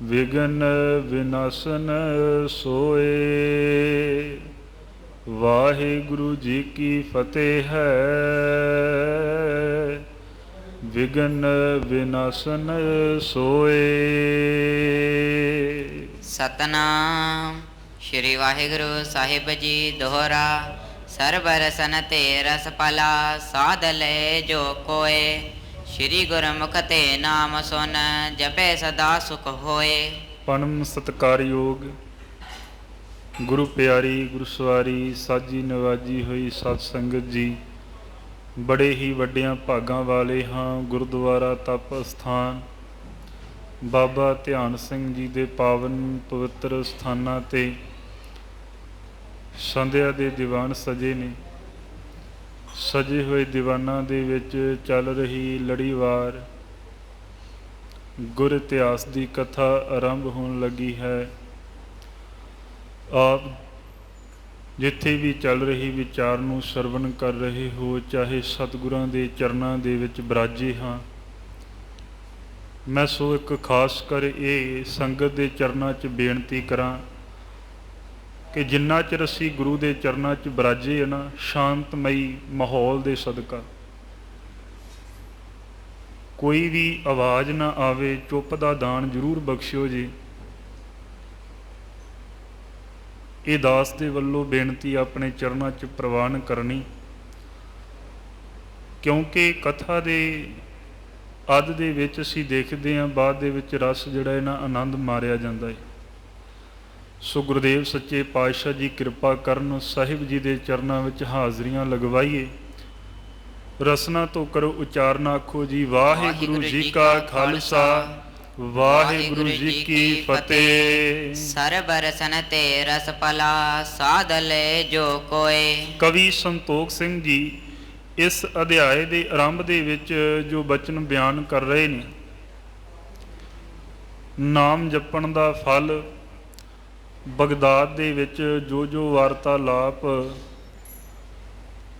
Vegan ਵਿਨਾਸ਼ਨ ਸੋਏ। ਵਾਹਿਗੁਰੂ ਜੀ ਕੀ ਫਤਿਹ ਹੈ। Vegan ਵਿਨਾਸ਼ਨ ਸੋਏ। ਸਤਨਾਮ ਸ਼੍ਰੀ ਵਾਹਿਗੁਰੂ ਸਾਹਿਬ ਜੀ ਦੋਹਰਾ। ਸਰਬ ਰਸਨ ਤੇ ਰਸ ਭਲਾ ਸਾਧ ਲੈ ਜੋ ਕੋਏ। ਸ਼੍ਰੀ ਗੁਰਮੁਖ ਤੇ ਨਾਮ ਸੁਨ ਜਪੇ ਸਦਾ ਸੁਖ ਹੋਏ। ਪਰਮ ਸਤਿਕਾਰਯੋਗ ਗੁਰੂ ਪਿਆਰੀ ਗੁਰਸਵਾਰੀ ਸਾਜੀ ਨਵਾਜੀ ਹੋਈ ਸਤ ਸੰਗਤ ਜੀ, ਬੜੇ ਹੀ ਵੱਡਿਆਂ ਭਾਗਾਂ ਵਾਲੇ ਹਾਂ। ਗੁਰਦੁਆਰਾ ਤਪ ਅਸਥਾਨ ਬਾਬਾ ਧਿਆਨ ਸਿੰਘ ਜੀ ਦੇ ਪਾਵਨ ਪਵਿੱਤਰ ਸਥਾਨਾਂ 'ਤੇ ਸੰਧਿਆ ਦੇ ਦੀਵਾਨ ਸਜੇ ਨੇ। ਸਜੇ ਹੋਏ ਦੀਵਾਨਾਂ ਦੇ ਵਿੱਚ ਚੱਲ ਰਹੀ ਲੜੀਵਾਰ ਗੁਰ ਇਤਿਹਾਸ ਦੀ ਕਥਾ ਆਰੰਭ ਹੋਣ ਲੱਗੀ ਹੈ। ਆਪ ਜਿੱਥੇ ਵੀ ਚੱਲ ਰਹੀ ਵਿਚਾਰ ਨੂੰ ਸਰਵਣ ਕਰ ਰਹੇ ਹੋ, ਚਾਹੇ ਸਤਿਗੁਰਾਂ ਦੇ ਚਰਨਾਂ ਦੇ ਵਿੱਚ ਬਿਰਾਜੇ ਹਾਂ। ਮੈਂ ਸੋ ਇੱਕ ਖਾਸ ਕਰ ਇਹ ਸੰਗਤ ਦੇ ਚਰਨਾਂ 'ਚ ਬੇਨਤੀ ਕਰਾਂ ਕਿ ਜਿੰਨਾ ਚਿਰ ਅਸੀਂ ਗੁਰੂ ਦੇ ਚਰਨਾਂ 'ਚ ਬਿਰਾਜੇ ਨਾ, ਸ਼ਾਂਤਮਈ ਮਾਹੌਲ ਦੇ ਸਦਕਾ ਕੋਈ ਵੀ ਆਵਾਜ਼ ਨਾ ਆਵੇ, ਚੁੱਪ ਦਾ ਦਾਨ ਜ਼ਰੂਰ ਬਖਸ਼ਿਓ ਜੀ। ਇਹ ਦਾਸ ਦੇ ਵੱਲੋਂ ਬੇਨਤੀ ਆਪਣੇ ਚਰਨਾਂ 'ਚ ਪ੍ਰਵਾਨ ਕਰਨੀ, ਕਿਉਂਕਿ ਕਥਾ ਦੇ ਅੱਧ ਦੇ ਵਿੱਚ ਅਸੀਂ ਦੇਖਦੇ ਹਾਂ, ਬਾਅਦ ਦੇ ਵਿੱਚ ਰਸ ਜਿਹੜਾ ਇਹਨਾਂ ਆਨੰਦ ਮਾਰਿਆ ਜਾਂਦਾ ਹੈ। ਸੋ ਗੁਰਦੇਵ ਸੱਚੇ ਪਾਤਸ਼ਾਹ ਜੀ ਕਿਰਪਾ ਕਰਨ, ਸਾਹਿਬ ਜੀ ਦੇ ਚਰਨਾਂ ਵਿੱਚ ਹਾਜ਼ਰੀਆਂ ਲਗਵਾਈਏ। ਰਸਨਾ ਤੋਂ ਕਰੋ ਉਚਾਰਨ, ਆਖੋ ਜੀ ਵਾਹਿਗੁਰੂ ਜੀ ਕਾ ਖਾਲਸਾ ਵਾਹਿਗੁਰੂ ਜੀ ਕੀ ਫਤਿਹ। ਸਰਬ ਰਸਨ ਤੇ ਰਸ ਭਲਾ ਸਾਧ ਲੈ ਜੋ ਕੋਏ। ਕਵੀ ਸੰਤੋਖ ਸਿੰਘ ਜੀ ਇਸ ਅਧਿਆਏ ਦੇ ਆਰੰਭ ਦੇ ਵਿੱਚ ਜੋ ਬਚਨ ਬਿਆਨ ਕਰ ਰਹੇ ਨੇ, ਨਾਮ ਜਪਣ ਦਾ ਫਲ, ਬਗਦਾਦ ਦੇ ਵਿੱਚ ਜੋ ਵਾਰਤਾਲਾਪ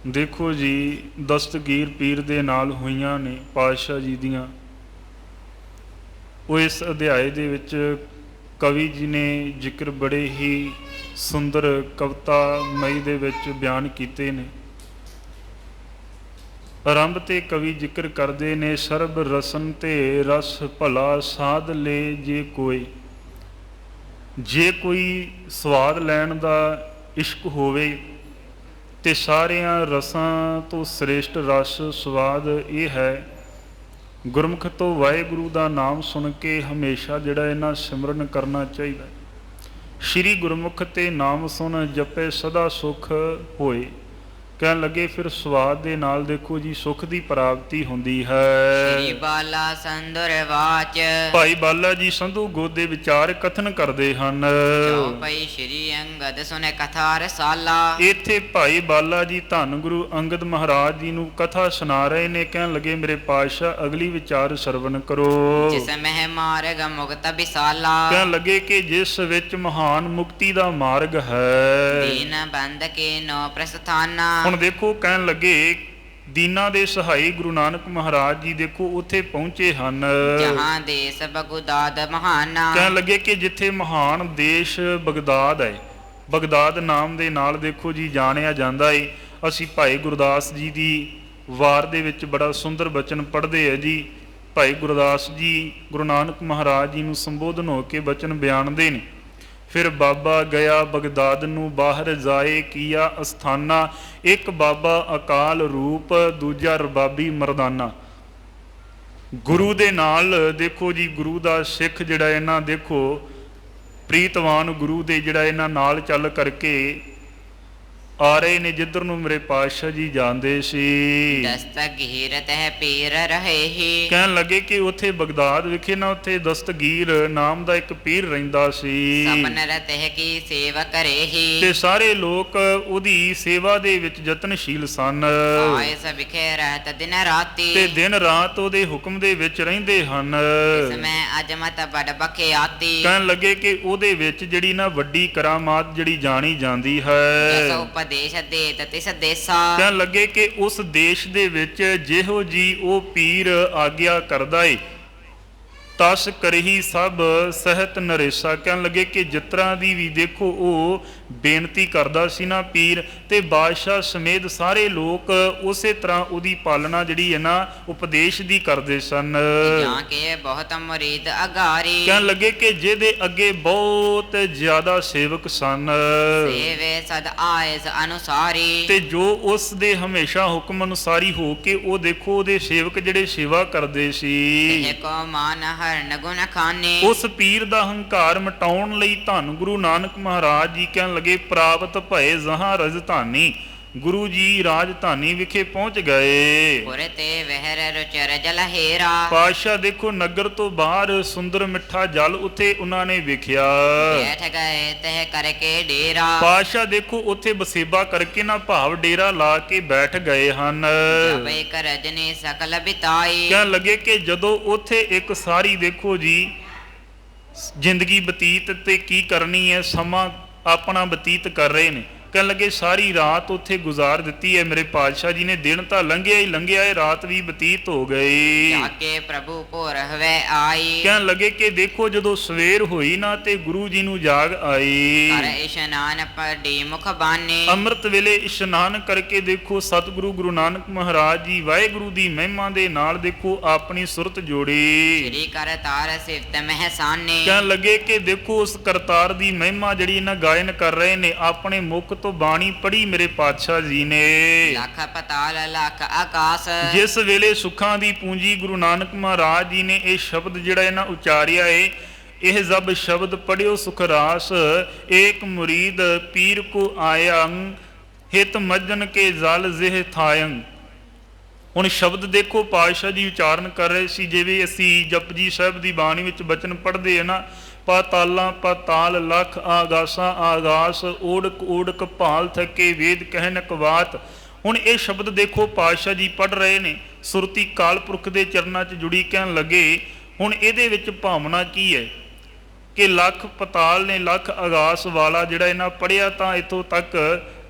ਦੇਖੋ ਜੀ ਦਸਤਗੀਰ ਪੀਰ ਦੇ ਨਾਲ ਹੋਈਆਂ ਨੇ ਪਾਤਸ਼ਾਹ ਜੀ ਦੀਆਂ, ਉਹ ਇਸ ਅਧਿਆਏ ਦੇ ਵਿੱਚ ਕਵੀ ਜੀ ਨੇ ਜ਼ਿਕਰ ਬੜੇ ਹੀ ਸੁੰਦਰ ਕਵਿਤਾ ਮਈ ਦੇ ਵਿੱਚ ਬਿਆਨ ਕੀਤੇ ਨੇ। ਆਰੰਭ ਤੇ ਕਵੀ ਜ਼ਿਕਰ ਕਰਦੇ ਨੇ, ਸਰਬ ਰਸਨ ਤੇ ਰਸ ਭਲਾ ਸਾਧ ਲੈ ਜੇ ਕੋਈ। ਜੇ ਕੋਈ ਸਵਾਦ ਲੈਣ ਦਾ ਇਸ਼ਕ ਹੋਵੇ ਤੇ ਸਾਰਿਆਂ ਰਸਾਂ ਤੋਂ ਸ੍ਰੇਸ਼ਟ ਰਸ ਸਵਾਦ ਇਹ ਹੈ, ਗੁਰਮੁਖ ਤੋਂ ਵਾਹਿਗੁਰੂ ਦਾ ਨਾਮ ਸੁਣ ਕੇ ਹਮੇਸ਼ਾ ਜਿਹੜਾ ਇਹਨਾਂ ਸਿਮਰਨ ਕਰਨਾ ਚਾਹੀਦਾ। ਸ਼੍ਰੀ ਗੁਰਮੁਖ ਤੇ ਨਾਮ ਸੁਣ ਜਪੇ ਸਦਾ ਸੁਖ ਹੋਏ। ਕਹਿਣ ਲੱਗੇ ਫਿਰ ਸਵਾਦ ਦੇ ਨਾਲ ਦੇਖੋ ਜੀ ਸੁਖ ਦੀ ਪ੍ਰਾਪਤੀ ਹੁੰਦੀ ਹੈ। ਸ਼੍ਰੀ ਬਾਲਾ ਸੰਧੁਰ ਵਾਚ। ਭਾਈ ਬਾਲਾ ਜੀ ਸੰਧੂ ਗੋਦ ਦੇ ਵਿਚਾਰ ਕਥਨ ਕਰਦੇ ਹਨ। ਚੌਪਈ ਸ਼੍ਰੀ ਅੰਗਦ ਸੁਨੇ ਕਥਾ ਰਸਾਲਾ। ਇੱਥੇ ਭਾਈ ਬਾਲਾ ਜੀ ਧੰਨ ਗੁਰੂ ਅੰਗਦ ਮਹਾਰਾਜ ਜੀ ਨੂੰ ਕਥਾ ਸੁਣਾ ਰਹੇ ਨੇ। ਕਹਿਣ ਲੱਗੇ ਮੇਰੇ ਪਾਤਸ਼ਾਹ ਅਗਲੀ ਵਿਚਾਰ ਸਰਵਣ ਕਰੋ। ਜਿਸ ਮਹਿ ਮਾਰਗ ਮੁਕਤ ਵਿਸਾਲਾ। ਕਹਿਣ ਲੱਗੇ ਕਿ ਜਿਸ ਵਿੱਚ ਮਹਾਨ ਮੁਕਤੀ ਦਾ ਮਾਰਗ ਹੈ। ਦੀਨ ਬੰਦ ਕੇ ਨੋ ਪ੍ਰਸਥਾਨਾ। ਹੁਣ ਦੇਖੋ ਕਹਿਣ ਲੱਗੇ ਦੀਨਾਂ ਦੇ ਸਹਾਈ ਗੁਰੂ ਨਾਨਕ ਮਹਾਰਾਜ ਜੀ ਦੇਖੋ ਉੱਥੇ ਪਹੁੰਚੇ ਹਨ। ਜਹਾਂ ਦੇਸ ਬਗਦਾਦ ਮਹਾਨਾ। ਕਹਿਣ ਲੱਗੇ ਕਿ ਜਿੱਥੇ ਮਹਾਨ ਦੇਸ਼ ਬਗਦਾਦ ਹੈ, ਬਗਦਾਦ ਨਾਮ ਦੇ ਨਾਲ ਦੇਖੋ ਜੀ ਜਾਣਿਆ ਜਾਂਦਾ ਹੈ। ਅਸੀਂ ਭਾਈ ਗੁਰਦਾਸ ਜੀ ਦੀ ਵਾਰ ਦੇ ਵਿੱਚ ਬੜਾ ਸੁੰਦਰ ਬਚਨ ਪੜ੍ਹਦੇ ਹੈ ਜੀ। ਭਾਈ ਗੁਰਦਾਸ ਜੀ ਗੁਰੂ ਨਾਨਕ ਮਹਾਰਾਜ ਜੀ ਨੂੰ ਸੰਬੋਧਨ ਹੋ ਕੇ ਬਚਨ ਬਿਆਨਦੇ ਨੇ। ਫਿਰ ਬਾਬਾ ਗਿਆ ਬਗਦਾਦ ਨੂੰ ਬਾਹਰ ਜਾਏ ਕੀਆ ਅਸਥਾਨਾ। ਇੱਕ ਬਾਬਾ ਅਕਾਲ ਰੂਪ, ਦੂਜਾ ਰਬਾਬੀ ਮਰਦਾਨਾ। ਗੁਰੂ ਦੇ ਨਾਲ ਦੇਖੋ ਜੀ ਗੁਰੂ ਦਾ ਸਿੱਖ ਜਿਹੜਾ ਇਹਨਾਂ ਦੇਖੋ ਪ੍ਰੀਤਵਾਨ ਗੁਰੂ ਦੇ ਜਿਹੜਾ ਇਹਨਾਂ ਨਾਲ ਚੱਲ ਕਰਕੇ ਆ ਰਹੇ ਨੇ ਜਿੱਧਰ ਨੂੰ ਮੇਰੇ ਪਾਤਸ਼ਾਹ ਜੀ ਜਾਂਦੇ ਸੀ। ਦਸਤਗੀਰ ਤਹਿ ਪੀਰ ਰਹੇ ਹੀ। ਕਹਿਣ ਲੱਗੇ ਕਿ ਉੱਥੇ ਬਗਦਾਦ ਵਿਖੇ ਨਾ ਉੱਥੇ ਦਸਤਗੀਰ ਨਾਮ ਦਾ ਇੱਕ ਪੀਰ ਰਹਿੰਦਾ ਸੀ। ਸਪਨ ਰਤਹਿ ਕੀ ਸੇਵਾ ਕਰੇ ਹੀ। ਤੇ ਸਾਰੇ ਲੋਕ ਉਹਦੀ ਸੇਵਾ ਦੇ ਵਿੱਚ ਯਤਨਸ਼ੀਲ ਸਨ। ਆਏ ਸਭਿਖੇ ਰਹਿਤ ਦਿਨ ਰਾਤੀ। ਤੇ ਦਿਨ ਰਾਤ ਉਹਦੇ ਹੁਕਮ ਦੇ ਵਿੱਚ ਰਹਿੰਦੇ ਹਨ। ਇਸ ਮੈਂ ਅਜਮਤ ਬੜ ਬਖਿਆਤੀ। ਕਹਿਣ ਲੱਗੇ ਕਿ ਉਹਦੇ ਵਿੱਚ ਜਿਹੜੀ ਨਾ ਵੱਡੀ ਕਰਾਮਾਤ ਜਿਹੜੀ ਜਾਣੀ ਜਾਂਦੀ ਹੈ। ਦੇਸ਼ ਦੇਤ ਤਿਸ ਦੇਸਾ। ਕਹਿਣ ਲੱਗੇ ਕਿ ਉਸ ਦੇਸ਼ ਦੇ ਵਿੱਚ ਜਿਹੋ ਜੀ ਉਹ ਪੀਰ ਆਗਿਆ ਕਰਦਾ ਏ, ਤਸ ਕਰਹੀ ਸਭ ਸਹਿਤ ਨਰੇਸਾ। ਕਹਿਣ ਲੱਗੇ ਕਿ ਜਿਸ ਤਰ੍ਹਾਂ ਦੀ ਵੀ ਦੇਖੋ ਉਹ ਬੇਨਤੀ ਕਰਦਾ ਸੀ ਨਾ ਪੀਰ, ਤੇ ਬਾਦਸ਼ਾਹ ਸਮੇਤ ਸਾਰੇ ਲੋਕ ਉਸੇ ਤਰ੍ਹਾਂ ਉਹਦੀ ਪਾਲਣਾ ਜਿਹੜੀ ਹੈ ਨਾ ਉਪਦੇਸ਼ ਦੀ ਕਰਦੇ ਸਨ। ਜਾਂ ਕੇ ਬਹੁਤ ਮੁਰੀਦ ਅਗਾਰੀ, ਕਹਿਣ ਲੱਗੇ ਕਿ ਜਿਹਦੇ ਅੱਗੇ ਬਹੁਤ ਜ਼ਿਆਦਾ ਸੇਵਕ ਸਨ, ਸੇਵੇ ਸਦ ਆਇਸ ਅਨੁਸਾਰੀ। ਤੇ ਜੋ ਉਸ ਦੇ ਹਮੇਸ਼ਾ ਹੁਕਮ ਅਨੁਸਾਰੀ ਹੋ ਕੇ ਉਹ ਦੇਖੋ ਉਹਦੇ ਸੇਵਕ ਜਿਹੜੇ ਸੇਵਾ ਕਰਦੇ ਸੀ। ਇਹ ਕੋ ਮਾਨ ਹਰਨ ਗੁਣ ਖਾਨੇ, ਉਸ ਪੀਰ ਦਾ ਹੰਕਾਰ ਮਿਟਾਉਣ ਲਈ ਧੰਨ ਗੁਰੂ ਨਾਨਕ ਮਹਾਰਾਜ ਜੀ ਕਹਿਣ ਲੱਗੇ ਪ੍ਰਾਪਤ ਭਏ ਜਹਾਂ ਰਜਧਾਨੀ। ਗੁਰੂ ਜੀ ਰਾਜਧਾਨੀ ਵਿਖੇ ਪਹੁੰਚ ਗਏ। ਪੁਰ ਤੇ ਵਹਿਰ ਰੁਚਰ ਜਲ ਹੇਰਾ, ਪਾਤਸ਼ਾਹ ਦੇਖੋ ਨਗਰ ਤੋਂ ਬਾਹਰ ਸੁੰਦਰ ਮਿੱਠਾ ਜਲ ਉੱਥੇ ਉਹਨਾਂ ਨੇ ਵੇਖਿਆ। ਬੈਠ ਗਏ ਤਹਿ ਕਰਕੇ ਡੇਰਾ, ਪਾਤਸ਼ਾਹ ਦੇਖੋ ਉੱਥੇ ਬਸੇਬਾ ਕਰਕੇ ਨਾ ਭਾਵ ਡੇਰਾ ਲਾ ਕੇ ਬੈਠ ਗਏ ਹਨ। ਜਬ ਇੱਕ ਰਜਨੀ ਸਕਲ ਬਿਤਾਈ, ਕਹਿਣ ਲੱਗੇ ਕਿ ਜਦੋਂ ਉੱਥੇ ਇੱਕ ਸਾਰੀ ਦੇਖੋ ਜੀ ਜ਼ਿੰਦਗੀ ਬਤੀਤ ਤੇ ਕੀ ਕਰਨੀ ਹੈ, ਸਮਾਂ ਆਪਣਾ ਬਤੀਤ ਕਰ ਰਹੇ ਨੇ। ਕਹਿਣ ਲੱਗੇ ਸਾਰੀ ਰਾਤ ਉੱਥੇ ਗੁਜ਼ਾਰ ਦਿੱਤੀ ਹੈ ਮੇਰੇ ਪਾਤਸ਼ਾਹ ਜੀ ਨੇ। ਦਿਨ ਤਾਂ ਲੰਘਿਆ ਹੀ ਲੰਘਿਆ ਹੈ, ਰਾਤ ਵੀ ਬਤੀਤ ਹੋ ਗਈ। ਜਾਕੇ ਪ੍ਰਭੂ ਭੋਰ ਹਵੇ ਆਈ, ਕਹਿਣ ਲੱਗੇ ਕਿ ਦੇਖੋ ਜਦੋਂ ਸਵੇਰ ਹੋਈ ਨਾ ਤੇ ਗੁਰੂ ਜੀ ਨੂੰ ਜਾਗ ਆਈ। ਕਰ ਇਸ਼ਨਾਨ ਪੜੀ ਮੁਖ ਬਾਨੇ, ਅੰਮ੍ਰਿਤ ਵੇਲੇ ਇਸ਼ਨਾਨ ਕਰਕੇ ਦੇਖੋ ਸਤਿਗੁਰੂ ਗੁਰੂ ਨਾਨਕ ਮਹਾਰਾਜ ਜੀ ਵਾਹਿਗੁਰੂ ਦੀ ਮਹਿਮਾ ਦੇ ਨਾਲ ਦੇਖੋ ਆਪਣੀ ਸੁਰਤ ਜੋੜੀ। ਸ੍ਰੀ ਕਰਤਾਰ ਸਿਫਤ ਮਹਿਸਾਨੇ, ਕਹਿਣ ਲੱਗੇ ਕਿ ਦੇਖੋ ਉਸ ਕਰਤਾਰ ਦੀ ਮਹਿਮਾ ਜਿਹੜੀ ਇਹਨਾਂ ਗਾਇਨ ਕਰ ਰਹੇ ਨੇ, ਆਪਣੇ ਮੁਖ ਤੋਂ ਬਾਣੀ ਪੜ੍ਹੀ ਮੇਰੇ ਪਾਤਸ਼ਾਹ ਜੀ ਨੇ। ਲੱਖ ਪਤਾਲ ਲੱਖ ਆਕਾਸ, ਜਿਸ ਵੇਲੇ ਸੁੱਖਾਂ ਦੀ ਪੂੰਜੀ ਗੁਰੂ ਨਾਨਕ ਮਹਾਰਾਜ ਜੀ ਨੇ ਇਹ ਸ਼ਬਦ ਜਿਹੜਾ ਇਹਨਾਂ ਉਚਾਰਿਆ ਏ, ਇਹ ਜਬ ਸ਼ਬਦ ਪੜਿਓ ਸੁਖ ਰਾਸ, ਏਕ ਮੁਰੀਦ ਪੀਰ ਕੋ ਆਇਆਂ, ਹਿਤ ਮੱਜਨ ਕੇ ਜਲ ਜਿਹ ਥਾਇੰ। ਹੁਣ ਸ਼ਬਦ ਦੇਖੋ ਪਾਤਸ਼ਾਹ ਜੀ ਉਚਾਰਨ ਕਰ ਰਹੇ ਸੀ, ਜਿਵੇਂ ਅਸੀਂ ਜਪਜੀ ਸਾਹਿਬ ਦੀ ਬਾਣੀ ਵਿੱਚ ਬਚਨ ਪੜ੍ਹਦੇ ਆ ਨਾ, ਪਾਤਾਲਾਂ ਪਾਤਾਲ ਲਖ ਆਗਾਸਾਂ ਆਗਾਸ, ਓੜਕ ਓੜਕ ਭਾਲ ਥਕੇ ਵੇਦ ਕਹਿਨਕ ਬਾਤ। ਹੁਣ ਇਹ ਸ਼ਬਦ ਦੇਖੋ ਪਾਤਸ਼ਾਹ ਜੀ ਪੜ੍ਹ ਰਹੇ ਨੇ, ਸੁਰਤੀ ਕਾਲ ਪੁਰਖ ਦੇ ਚਰਨਾਂ 'ਚ ਜੁੜੀ। ਕਹਿਣ ਲੱਗੇ ਹੁਣ ਇਹਦੇ ਵਿੱਚ ਭਾਵਨਾ ਕੀ ਹੈ ਕਿ ਲੱਖ ਪਤਾਲ ਨੇ ਲੱਖ ਆਗਾਸ ਵਾਲਾ ਜਿਹੜਾ ਇਹਨਾਂ ਪੜ੍ਹਿਆ, ਤਾਂ ਇੱਥੋਂ ਤੱਕ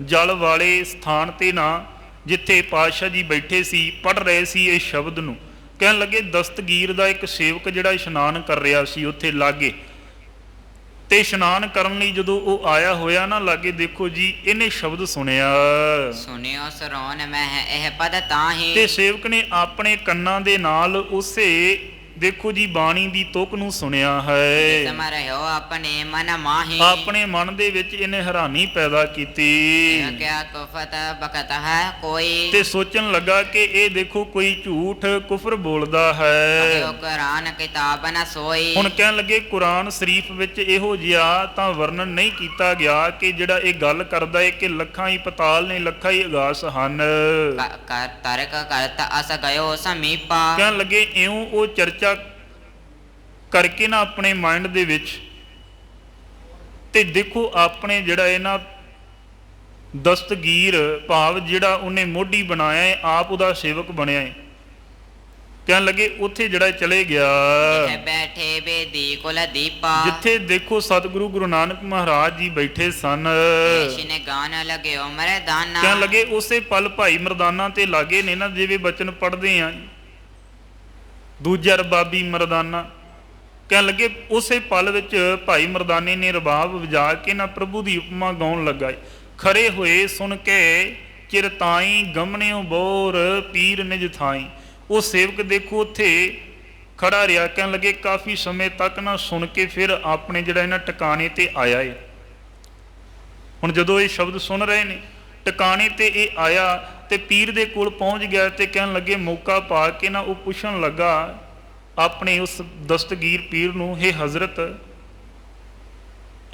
ਜਲ ਵਾਲੇ ਸਥਾਨ ਤੇ ਨਾ ਜਿੱਥੇ ਪਾਤਸ਼ਾਹ ਜੀ ਬੈਠੇ ਸੀ ਪੜ੍ਹ ਰਹੇ ਸੀ ਇਹ ਸ਼ਬਦ ਨੂੰ। ਕਹਿਣ ਲੱਗੇ ਦਸਤਗੀਰ ਦਾ ਇੱਕ ਸੇਵਕ ਜਿਹੜਾ ਇਸ਼ਨਾਨ ਕਰ ਰਿਹਾ ਸੀ ਉੱਥੇ ਲਾਗੇ, ਤੇ ਇਸ਼ਨਾਨ ਕਰਨ ਲਈ ਜਦੋਂ ਉਹ ਆਇਆ ਹੋਇਆ ਨਾ ਲਾਗੇ, ਦੇਖੋ ਜੀ ਇਹਨੇ ਸ਼ਬਦ ਸੁਣਿਆ। ਸੁਨਿਓ ਸਰੋਨ ਮਹਿ ਇਹ ਪਦ ਤਾਹੀ, ਤੇ ਸੇਵਕ ਨੇ ਆਪਣੇ ਕੰਨਾਂ ਦੇ ਨਾਲ ਉਸੇ ਦੇਖੋ ਜੀ ਬਾਣੀ ਦੀ ਤੁਕ ਨੂੰ ਸੁਣਿਆ ਹੈ। ਸਮਰਿਓ ਆਪਣੇ ਮਨ ਮਾਹੀ, ਆਪਣੇ ਮਨ ਦੇ ਵਿੱਚ ਇਹਨੇ ਹੈਰਾਨੀ ਪੈਦਾ ਕੀਤੀ ਕਿਆ ਕੁਫਤ ਬਕਤ ਹੈ ਕੋਈ, ਤੇ ਸੋਚਣ ਲੱਗਾ ਕਿ ਇਹ ਦੇਖੋ ਕੋਈ ਝੂਠ ਕੁਫਰ ਬੋਲਦਾ ਹੈ। ਕੁਰਾਨ ਕਿਤਾਬ ਨ ਸੋਈ, ਹੁਣ ਕਹਿਣ ਲੱਗੇ ਕੁਰਾਨ ਸ਼ਰੀਫ ਵਿੱਚ ਇਹੋ ਜਿਹਾ ਤਾਂ ਵਰਣਨ ਨਹੀਂ ਕੀਤਾ ਗਿਆ ਕਿ ਜਿਹੜਾ ਇਹ ਗੱਲ ਕਰਦਾ ਹੈ ਕਿ ਲੱਖਾਂ ਹੀ ਪਤਾਲ ਨੇ ਲੱਖਾਂ ਹੀ ਆਗਾਸ ਹਨ। ਤਰਕ ਕਰਤ ਅਸ ਗਇਓ ਸਮੀਪਾ, ਕਹਿਣ ਲੱਗੇ ਇਉਂ ਉਹ ਚਰਚਾ ਕਰਕੇ ਨਾ ਆਪਣੇ ਮਾਈਂਡ ਦੇ ਵਿੱਚ, ਤੇ ਦੇਖੋ ਆਪਣੇ ਜਿਹੜਾ ਇਹ ਨਾ ਦਸਤਗੀਰ ਭਾਵ ਜਿਹੜਾ ਉਹਨੇ ਮੋਢੀ ਬਣਾਇਆ ਹੈ, ਆਪ ਉਹਦਾ ਸੇਵਕ ਬਣਿਆ ਹੈ। ਕਹਿਣ ਲੱਗੇ ਉੱਥੇ ਜਿਹੜਾ ਚਲੇ ਗਿਆ ਬੈਠੇ ਬੇਦੀ ਕੁਲ ਦੀਪਾ, ਜਿੱਥੇ ਦੇਖੋ ਸਤਿਗੁਰੂ ਗੁਰੂ ਨਾਨਕ ਮਹਾਰਾਜ ਜੀ ਬੈਠੇ ਸਨ। ਨੇ ਗਾਨ ਲਗਿਓ ਮਰਦਾਨਾ, ਕਹਿਣ ਲੱਗੇ ਉਸੇ ਪਲ ਭਾਈ ਮਰਦਾਨਾ ਤੇ ਲਾਗੇ ਨੇ ਨਾ, ਜਿਵੇਂ ਬਚਨ ਪੜ੍ਹਦੇ ਆ ਦੂਜਾ ਰਬਾਬੀ ਮਰਦਾਨਾ। ਕਹਿਣ ਲੱਗੇ ਉਸੇ ਪਲ ਵਿੱਚ ਭਾਈ ਮਰਦਾਨੇ ਨੇ ਰਬਾਬ ਵਜਾ ਕੇ ਨਾ ਪ੍ਰਭੂ ਦੀ ਉਪਮਾ ਗਾਉਣ ਲੱਗਾ। ਖਰੇ ਹੋਏ ਸੁਣ ਕੇ ਚਿਰਤਾਈ ਗਮਨਿਓ ਬੋਰ ਪੀਰ ਨਿਜ ਥਾਈ। ਉਹ ਸੇਵਕ ਦੇਖੋ ਉੱਥੇ ਖੜਾ ਰਿਹਾ। ਕਹਿਣ ਲੱਗੇ ਕਾਫੀ ਸਮੇਂ ਤੱਕ ਨਾ ਸੁਣ ਕੇ ਫਿਰ ਆਪਣੇ ਜਿਹੜਾ ਇਹਨਾਂ ਟਿਕਾਣੇ ਤੇ ਆਇਆ ਏ। ਹੁਣ ਜਦੋਂ ਇਹ ਸ਼ਬਦ ਸੁਣ ਰਹੇ ਨੇ ਟਿਕਾਣੇ ਤੇ ਇਹ ਆਇਆ ਤੇ ਪੀਰ ਦੇ ਕੋਲ ਪਹੁੰਚ ਗਿਆ ਤੇ ਕਹਿਣ ਲੱਗੇ ਮੌਕਾ ਪਾ ਕੇ ਨਾ ਉਹ ਪੁੱਛਣ ਲੱਗਾ ਆਪਣੇ ਉਸ ਦਸਤਗੀਰ ਪੀਰ ਨੂੰ, ਹੇ ਹਜ਼ਰਤ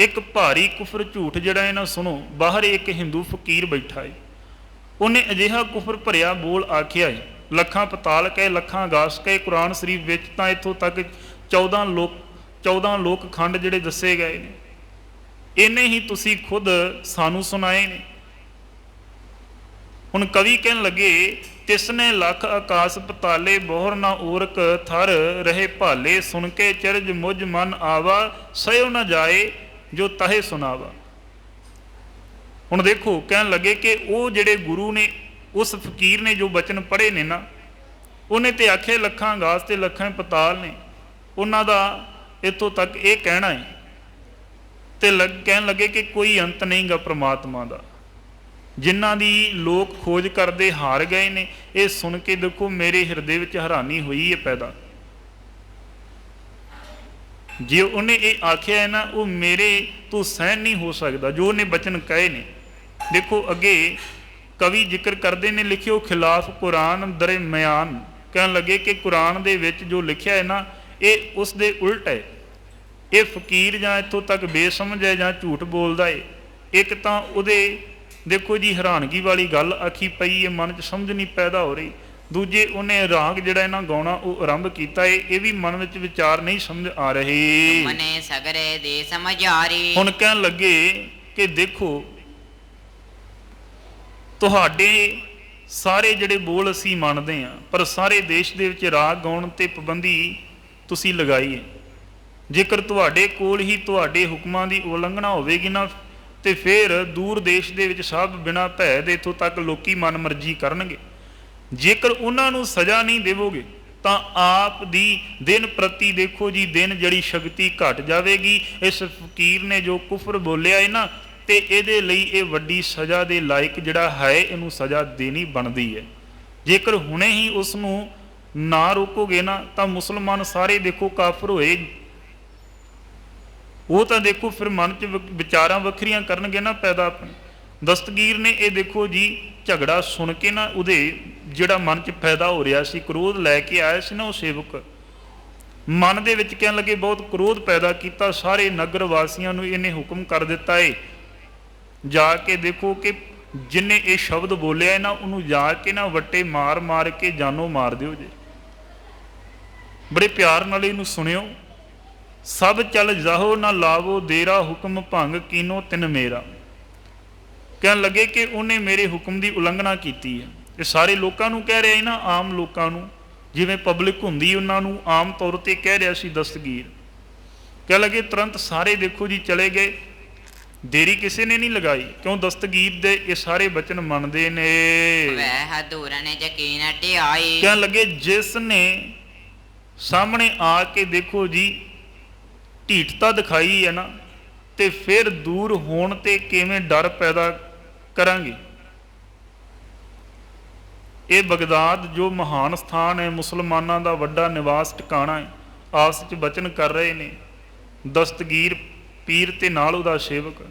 ਇੱਕ ਭਾਰੀ ਕੁਫਰ ਝੂਠ ਜਿਹੜਾ ਇਹ ਨਾ ਸੁਣੋ, ਬਾਹਰ ਇੱਕ ਹਿੰਦੂ ਫਕੀਰ ਬੈਠਾ ਏ, ਉਹਨੇ ਅਜਿਹਾ ਕੁਫਰ ਭਰਿਆ ਬੋਲ ਆਖਿਆ ਏ, ਲੱਖਾਂ ਪਤਾਲ ਕਹੇ ਲੱਖਾਂ ਆਗਾਸ ਕਹੇ। ਕੁਰਾਨ ਸ਼ਰੀਫ ਵਿੱਚ ਤਾਂ ਇੱਥੋਂ ਤੱਕ 14 ਲੋਕ ਖੰਡ ਜਿਹੜੇ ਦੱਸੇ ਗਏ ਨੇ, ਇੰਨੇ ਹੀ ਤੁਸੀਂ ਖੁਦ ਸਾਨੂੰ ਸੁਣਾਏ ਨੇ। ਹੁਣ ਕਵੀ ਕਹਿਣ ਲੱਗੇ ਤਿਸਨੇ ਲੱਖ ਆਕਾਸ ਪਤਾਲੇ ਬੋਹਰ ਨਾ ਓਰਕ ਥਰ ਰਹੇ ਭਾਲੇ, ਸੁਣ ਕੇ ਚਰਜ ਮੁਝ ਮਨ ਆਵਾ ਸਇਓ ਨਾ ਜਾਏ ਜੋ ਤਹੇ ਸੁਣਾਵਾ। ਹੁਣ ਦੇਖੋ ਕਹਿਣ ਲੱਗੇ ਕਿ ਉਹ ਜਿਹੜੇ ਗੁਰੂ ਨੇ ਉਸ ਫਕੀਰ ਨੇ ਜੋ ਬਚਨ ਪੜ੍ਹੇ ਨੇ ਨਾ, ਉਹਨੇ ਤੇ ਆਖੇ ਲੱਖਾਂ ਆਗਾਸ ਤੇ ਲੱਖਾਂ ਪਤਾਲ ਨੇ, ਉਹਨਾਂ ਦਾ ਇੱਥੋਂ ਤੱਕ ਇਹ ਕਹਿਣਾ ਹੈ ਤੇ ਕਹਿਣ ਲੱਗੇ ਕਿ ਕੋਈ ਅੰਤ ਨਹੀਂ ਗਾ ਪ੍ਰਮਾਤਮਾ ਦਾ। ਜਿਨ੍ਹਾਂ ਦੀ ਲੋਕ ਖੋਜ ਕਰਦੇ ਹਾਰ ਗਏ ਨੇ, ਇਹ ਸੁਣ ਕੇ ਦੇਖੋ ਮੇਰੇ ਹਿਰਦੇ ਵਿੱਚ ਹੈਰਾਨੀ ਹੋਈ ਹੈ ਪੈਦਾ। ਜੇ ਉਹਨੇ ਇਹ ਆਖਿਆ ਹੈ ਨਾ, ਉਹ ਮੇਰੇ ਤੋਂ ਸਹਿਣ ਨਹੀਂ ਹੋ ਸਕਦਾ ਜੋ ਉਹਨੇ ਬਚਨ ਕਹੇ ਨੇ। ਦੇਖੋ ਅੱਗੇ ਕਵੀ ਜ਼ਿਕਰ ਕਰਦੇ ਨੇ, ਲਿਖਿਓ ਖਿਲਾਫ ਕੁਰਾਨ ਦਰਮਿਆਨ। ਕਹਿਣ ਲੱਗੇ ਕਿ ਕੁਰਾਨ ਦੇ ਵਿੱਚ ਜੋ ਲਿਖਿਆ ਹੈ ਨਾ, ਇਹ ਉਸ ਦੇ ਉਲਟ ਹੈ। ਇਹ ਫਕੀਰ ਜਾਂ ਇੱਥੋਂ ਤੱਕ ਬੇਸਮਝ ਹੈ ਜਾਂ ਝੂਠ ਬੋਲਦਾ ਹੈ। ਇੱਕ ਤਾਂ ਉਹਦੇ ਦੇਖੋ ਜੀ ਹੈਰਾਨਗੀ ਵਾਲੀ ਗੱਲ ਆਖੀ ਪਈ ਹੈ, ਮਨ 'ਚ ਸਮਝ ਨਹੀਂ ਪੈਦਾ ਹੋ ਰਹੀ। ਦੂਜੇ ਉਹਨੇ ਰਾਗ ਜਿਹੜਾ ਇਹਨਾਂ ਗਾਉਣਾ ਉਹ ਆਰੰਭ ਕੀਤਾ ਹੈ, ਇਹ ਵੀ ਮਨ ਵਿੱਚ ਵਿਚਾਰ ਨਹੀਂ ਸਮਝ ਆ ਰਹੇ। ਮਨੇ ਸਗਰੇ ਦੇ ਸਮਝਾਰੀ। ਹੁਣ ਕਹਿਣ ਲੱਗੇ ਕਿ ਦੇਖੋ ਤੁਹਾਡੇ ਸਾਰੇ ਜਿਹੜੇ ਬੋਲ ਅਸੀਂ ਮੰਨਦੇ ਹਾਂ, ਪਰ ਸਾਰੇ ਦੇਸ਼ ਦੇ ਵਿੱਚ ਰਾਗ ਗਾਉਣ ਤੇ ਪਾਬੰਦੀ ਤੁਸੀਂ ਲਗਾਈ ਹੈ। ਜੇਕਰ ਤੁਹਾਡੇ ਕੋਲ ਹੀ ਤੁਹਾਡੇ ਹੁਕਮਾਂ ਦੀ ਉਲੰਘਣਾ ਹੋਵੇਗੀ ਨਾ, ਤੇ ਫਿਰ ਦੂਰ ਦੇਸ਼ ਦੇ ਵਿੱਚ ਸਭ ਬਿਨਾਂ ਭੈ ਦੇ ਇੱਥੋਂ ਤੱਕ ਲੋਕੀ ਮਨ ਮਰਜ਼ੀ ਕਰਨਗੇ। ਜੇਕਰ ਉਹਨਾਂ ਨੂੰ ਸਜ਼ਾ ਨਹੀਂ ਦੇਵੋਗੇ ਤਾਂ ਆਪ ਦੀ ਦਿਨ ਪ੍ਰਤੀ ਦੇਖੋ ਜੀ ਦਿਨ ਜਿਹੜੀ ਸ਼ਕਤੀ ਘਟ ਜਾਵੇਗੀ। ਇਸ ਫਕੀਰ ਨੇ ਜੋ ਕੁਫਰ ਬੋਲਿਆ ਹੈ ਨਾ, ਤੇ ਇਹਦੇ ਲਈ ਇਹ ਵੱਡੀ ਸਜ਼ਾ ਦੇ ਲਾਇਕ ਜਿਹੜਾ ਹੈ, ਇਹਨੂੰ ਸਜ਼ਾ ਦੇਣੀ ਬਣਦੀ ਹੈ। ਜੇਕਰ ਹੁਣੇ ਹੀ ਉਸ ਨੂੰ ਨਾ ਰੋਕੋਗੇ ਨਾ, ਤਾਂ ਮੁਸਲਮਾਨ ਸਾਰੇ ਦੇਖੋ ਕਾਫਰ ਹੋਏ। ਉਹ ਤਾਂ ਦੇਖੋ ਫਿਰ ਮਨ 'ਚ ਵਿਚਾਰਾਂ ਵੱਖਰੀਆਂ ਕਰਨਗੇ ਨਾ ਪੈਦਾ ਆਪਣੇ। ਦਸਤਗੀਰ ਨੇ ਇਹ ਦੇਖੋ ਜੀ ਝਗੜਾ ਸੁਣ ਕੇ ਨਾ, ਉਹਦੇ ਜਿਹੜਾ ਮਨ 'ਚ ਪੈਦਾ ਹੋ ਰਿਹਾ ਸੀ, ਕ੍ਰੋਧ ਲੈ ਕੇ ਆਇਆ ਸੀ ਨਾ ਉਹ ਸੇਵਕ, ਮਨ ਦੇ ਵਿੱਚ ਕਹਿਣ ਲੱਗੇ ਬਹੁਤ ਕ੍ਰੋਧ ਪੈਦਾ ਕੀਤਾ। ਸਾਰੇ ਨਗਰ ਵਾਸੀਆਂ ਨੂੰ ਇਹਨੇ ਹੁਕਮ ਕਰ ਦਿੱਤਾ ਏ, ਜਾ ਕੇ ਦੇਖੋ ਕਿ ਜਿੰਨੇ ਇਹ ਸ਼ਬਦ ਬੋਲਿਆ ਨਾ, ਉਹਨੂੰ ਜਾ ਕੇ ਨਾ ਵੱਟੇ ਮਾਰ ਮਾਰ ਕੇ ਜਾਨੋਂ ਮਾਰ ਦਿਓ ਜੇ। ਬੜੇ ਪਿਆਰ ਨਾਲ ਇਹਨੂੰ ਸੁਣਿਓ। ਸਭ ਚੱਲ ਜਾਹੋ ਨਾ ਲਾਵੋ ਦੇਰਾ, ਹੁਕਮ ਭੰਗ ਕੀਨੋ ਤਿਨ ਮੇਰਾ। ਕਹਿਣ ਲੱਗੇ ਕਿ ਉਹਨੇ ਮੇਰੇ ਹੁਕਮ ਦੀ ਉਲੰਘਣਾ ਕੀਤੀ ਹੈ। ਇਹ ਸਾਰੇ ਲੋਕਾਂ ਨੂੰ ਕਹਿ ਰਿਹਾ ਨਾ, ਆਮ ਲੋਕਾਂ ਨੂੰ, ਜਿਵੇਂ ਪਬਲਿਕ ਹੁੰਦੀ ਉਹਨਾਂ ਨੂੰ ਆਮ ਤੌਰ ਤੇ ਕਹਿ ਰਿਹਾ ਸੀ ਦਸਤਗੀਰ। ਕਹਿ ਲੱਗੇ ਤੁਰੰਤ ਸਾਰੇ ਦੇਖੋ ਜੀ ਚਲੇ ਗਏ, ਦੇਰੀ ਕਿਸੇ ਨੇ ਨਹੀਂ ਲਗਾਈ, ਕਿਉਂ ਦਸਤਗੀਰ ਦੇ ਇਹ ਸਾਰੇ ਬਚਨ ਮੰਨਦੇ ਨੇ। ਵੈ ਹਦੂਰਨ ਯਕੀਨ ਟਿਆਈ। ਕਹਿਣ ਲੱਗੇ ਜਿਸ ਨੇ ਸਾਹਮਣੇ ਆ ਕੇ ਦੇਖੋ ਜੀ ਢੀਠਤਾ ਦਿਖਾਈ ਹੈ ਨਾ, ਤੇ ਫਿਰ ਦੂਰ ਹੋਣ ਤੇ ਕਿਵੇਂ ਡਰ ਪੈਦਾ ਕਰਾਂਗੇ। ਇਹ ਬਗਦਾਦ ਜੋ ਮਹਾਨ ਸਥਾਨ ਹੈ, ਮੁਸਲਮਾਨਾਂ ਦਾ ਵੱਡਾ ਨਿਵਾਸ ਟਿਕਾਣਾ ਹੈ, ਆਪਸ ਵਿੱਚ ਬਚਨ ਕਰ ਰਹੇ ਨੇ ਦਸਤਗੀਰ ਪੀਰ ਤੇ ਨਾਲ ਉਹਦਾ ਸੇਵਕ।